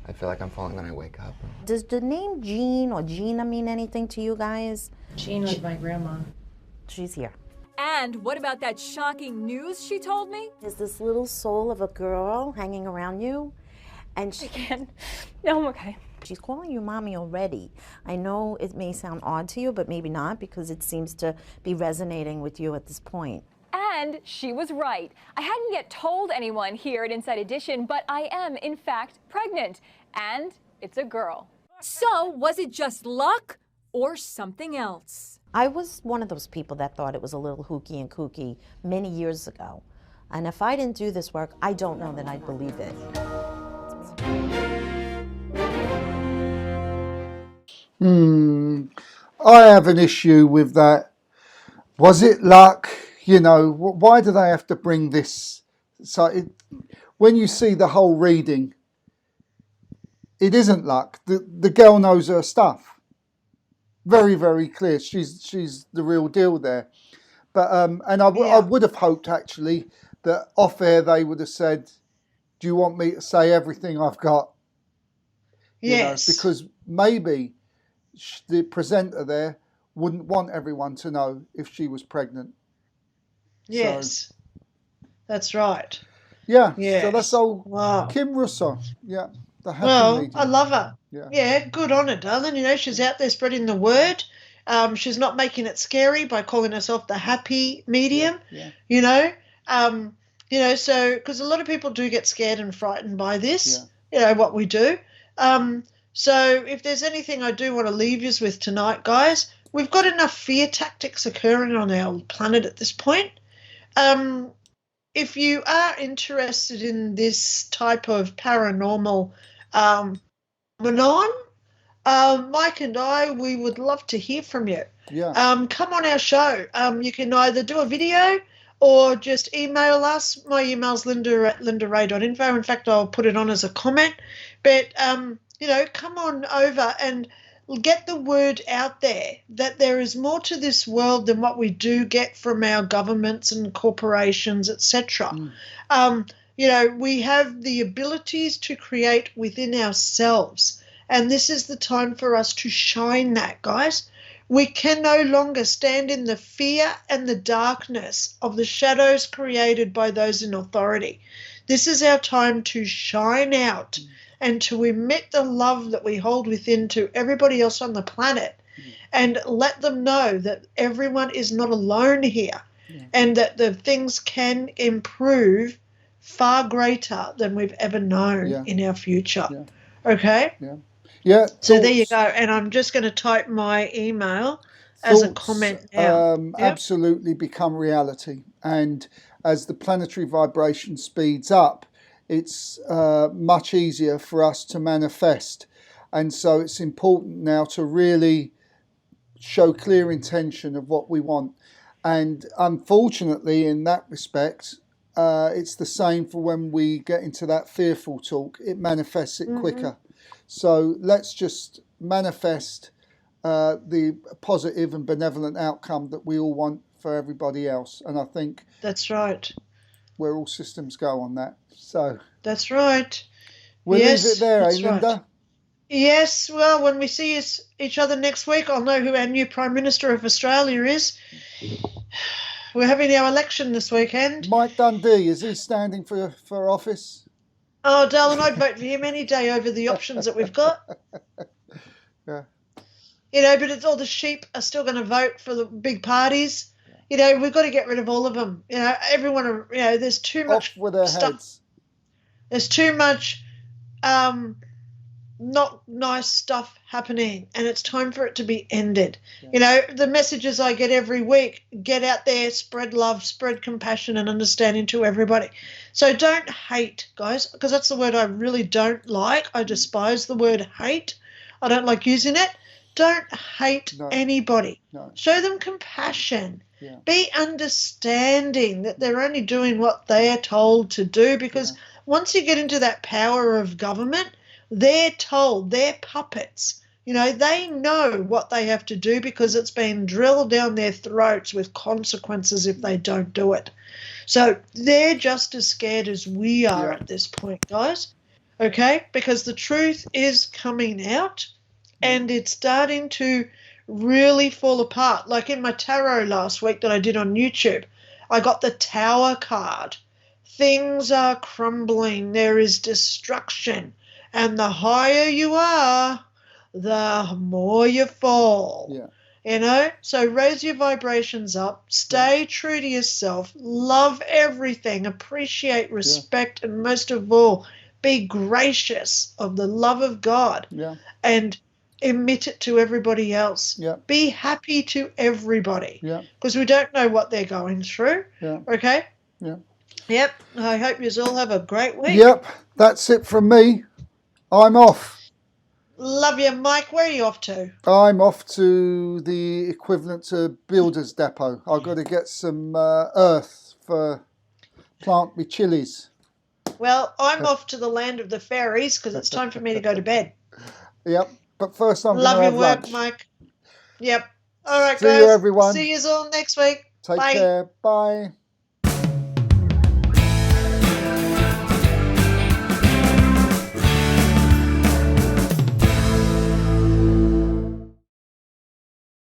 I feel like I'm falling, then I wake up. Does the name Jean or Gina mean anything to you guys? Jean was my grandma. She's here. And what about that shocking news she told me? There's this little soul of a girl hanging around you, and she can't. No, I'm okay. She's calling you mommy already. I know it may sound odd to you, but maybe not, because it seems to be resonating with you at this point. And she was right. I hadn't yet told anyone here at Inside Edition, but I am, in fact, pregnant. And it's a girl. So, was it just luck or something else? I was one of those people that thought it was a little hooky and kooky many years ago. And if I didn't do this work, I don't know that I'd believe it. I have an issue with that. Was it luck? You know, why do they have to bring this? So when you see the whole reading, it isn't luck. The girl knows her stuff. Very, very clear. She's the real deal there. But and I would have hoped actually that off air they would have said, "Do you want me to say everything I've got?" Yes. You know, because maybe the presenter there wouldn't want everyone to know if she was pregnant. Yes, that's right. Yeah. Yes. So that's all. Wow. Kim Russo. Yeah. The happy medium. I love her. Yeah. Good on her, darling. You know, she's out there spreading the word. She's not making it scary by calling herself the happy medium. Yeah. You know, so because a lot of people do get scared and frightened by this. You know what we do. So if there's anything I do want to leave you with tonight, guys, we've got enough fear tactics occurring on our planet at this point. If you are interested in this type of paranormal phenomenon, Mike and I, we would love to hear from you. Yeah. Come on our show. You can either do a video or just email us. My email's linda@lindaray.info. In fact, I'll put it on as a comment. But, you know, come on over and get the word out there that there is more to this world than what we do get from our governments and corporations, etc. You know, we have the abilities to create within ourselves, and this is the time for us to shine that, guys. We can no longer stand in the fear and the darkness of the shadows created by those in authority. This is our time to shine out and to emit the love that we hold within to everybody else on the planet, and let them know that everyone is not alone here, and that the things can improve far greater than we've ever known in our future. Okay? Yeah. So there you go. And I'm just going to type my email as a comment now. Absolutely become reality. And as the planetary vibration speeds up, it's much easier for us to manifest. And so it's important now to really show clear intention of what we want. And unfortunately, in that respect, it's the same for when we get into that fearful talk. It manifests it quicker. So let's just manifest the positive and benevolent outcome that we all want for everybody else. And I think that's right. Where all systems go on that. So that's right. We'll Yes, leave it there, that's Linda? right. Yes, well, when we see each other next week, I'll know who our new Prime Minister of Australia is. We're having our election this weekend. Mike Dundee, is he standing for office? Oh, darling, I'd vote for him any day over the options that we've got. Yeah. You know, but it's all the sheep are still going to vote for the big parties. You know, we've got to get rid of all of them. You know, everyone, you know, there's too much Off with their stuff. heads. There's too much not nice stuff happening, and it's time for it to be ended. Yeah. You know, the messages I get every week, get out there, spread love, spread compassion and understanding to everybody. So don't hate, guys, because that's the word I really don't like. I despise the word hate. I don't like using it. Don't hate anybody. No. Show them compassion. Yeah. Be understanding that they're only doing what they're told to do, because once you get into that power of government, they're told, they're puppets. You know, they know what they have to do because it's been drilled down their throats with consequences if they don't do it. So they're just as scared as we are at this point, guys, okay? Because the truth is coming out and it's starting to really fall apart. Like in my tarot last week that I did on YouTube, I got the Tower card. Things are crumbling. There is destruction. And the higher you are, the more you fall. Yeah. You know? So raise your vibrations up. Stay true to yourself. Love everything. Appreciate, respect, and most of all, be gracious of the love of God. Yeah. And emit it to everybody else. Yeah. Be happy to everybody. Yeah. Because we don't know what they're going through. Yeah. Okay? Yeah. Yep. I hope you all have a great week. Yep. That's it from me. I'm off. Love you, Mike. Where are you off to? I'm off to the equivalent to Builder's Depot. I've got to get some earth for plant me chilies. Well, I'm off to the land of the fairies because it's time for me to go to bed. Yep. But first I'm going Love to your have work, lunch. Mike. Yep. All right, See guys. you, everyone. See you all next week. Take Bye. care. Bye.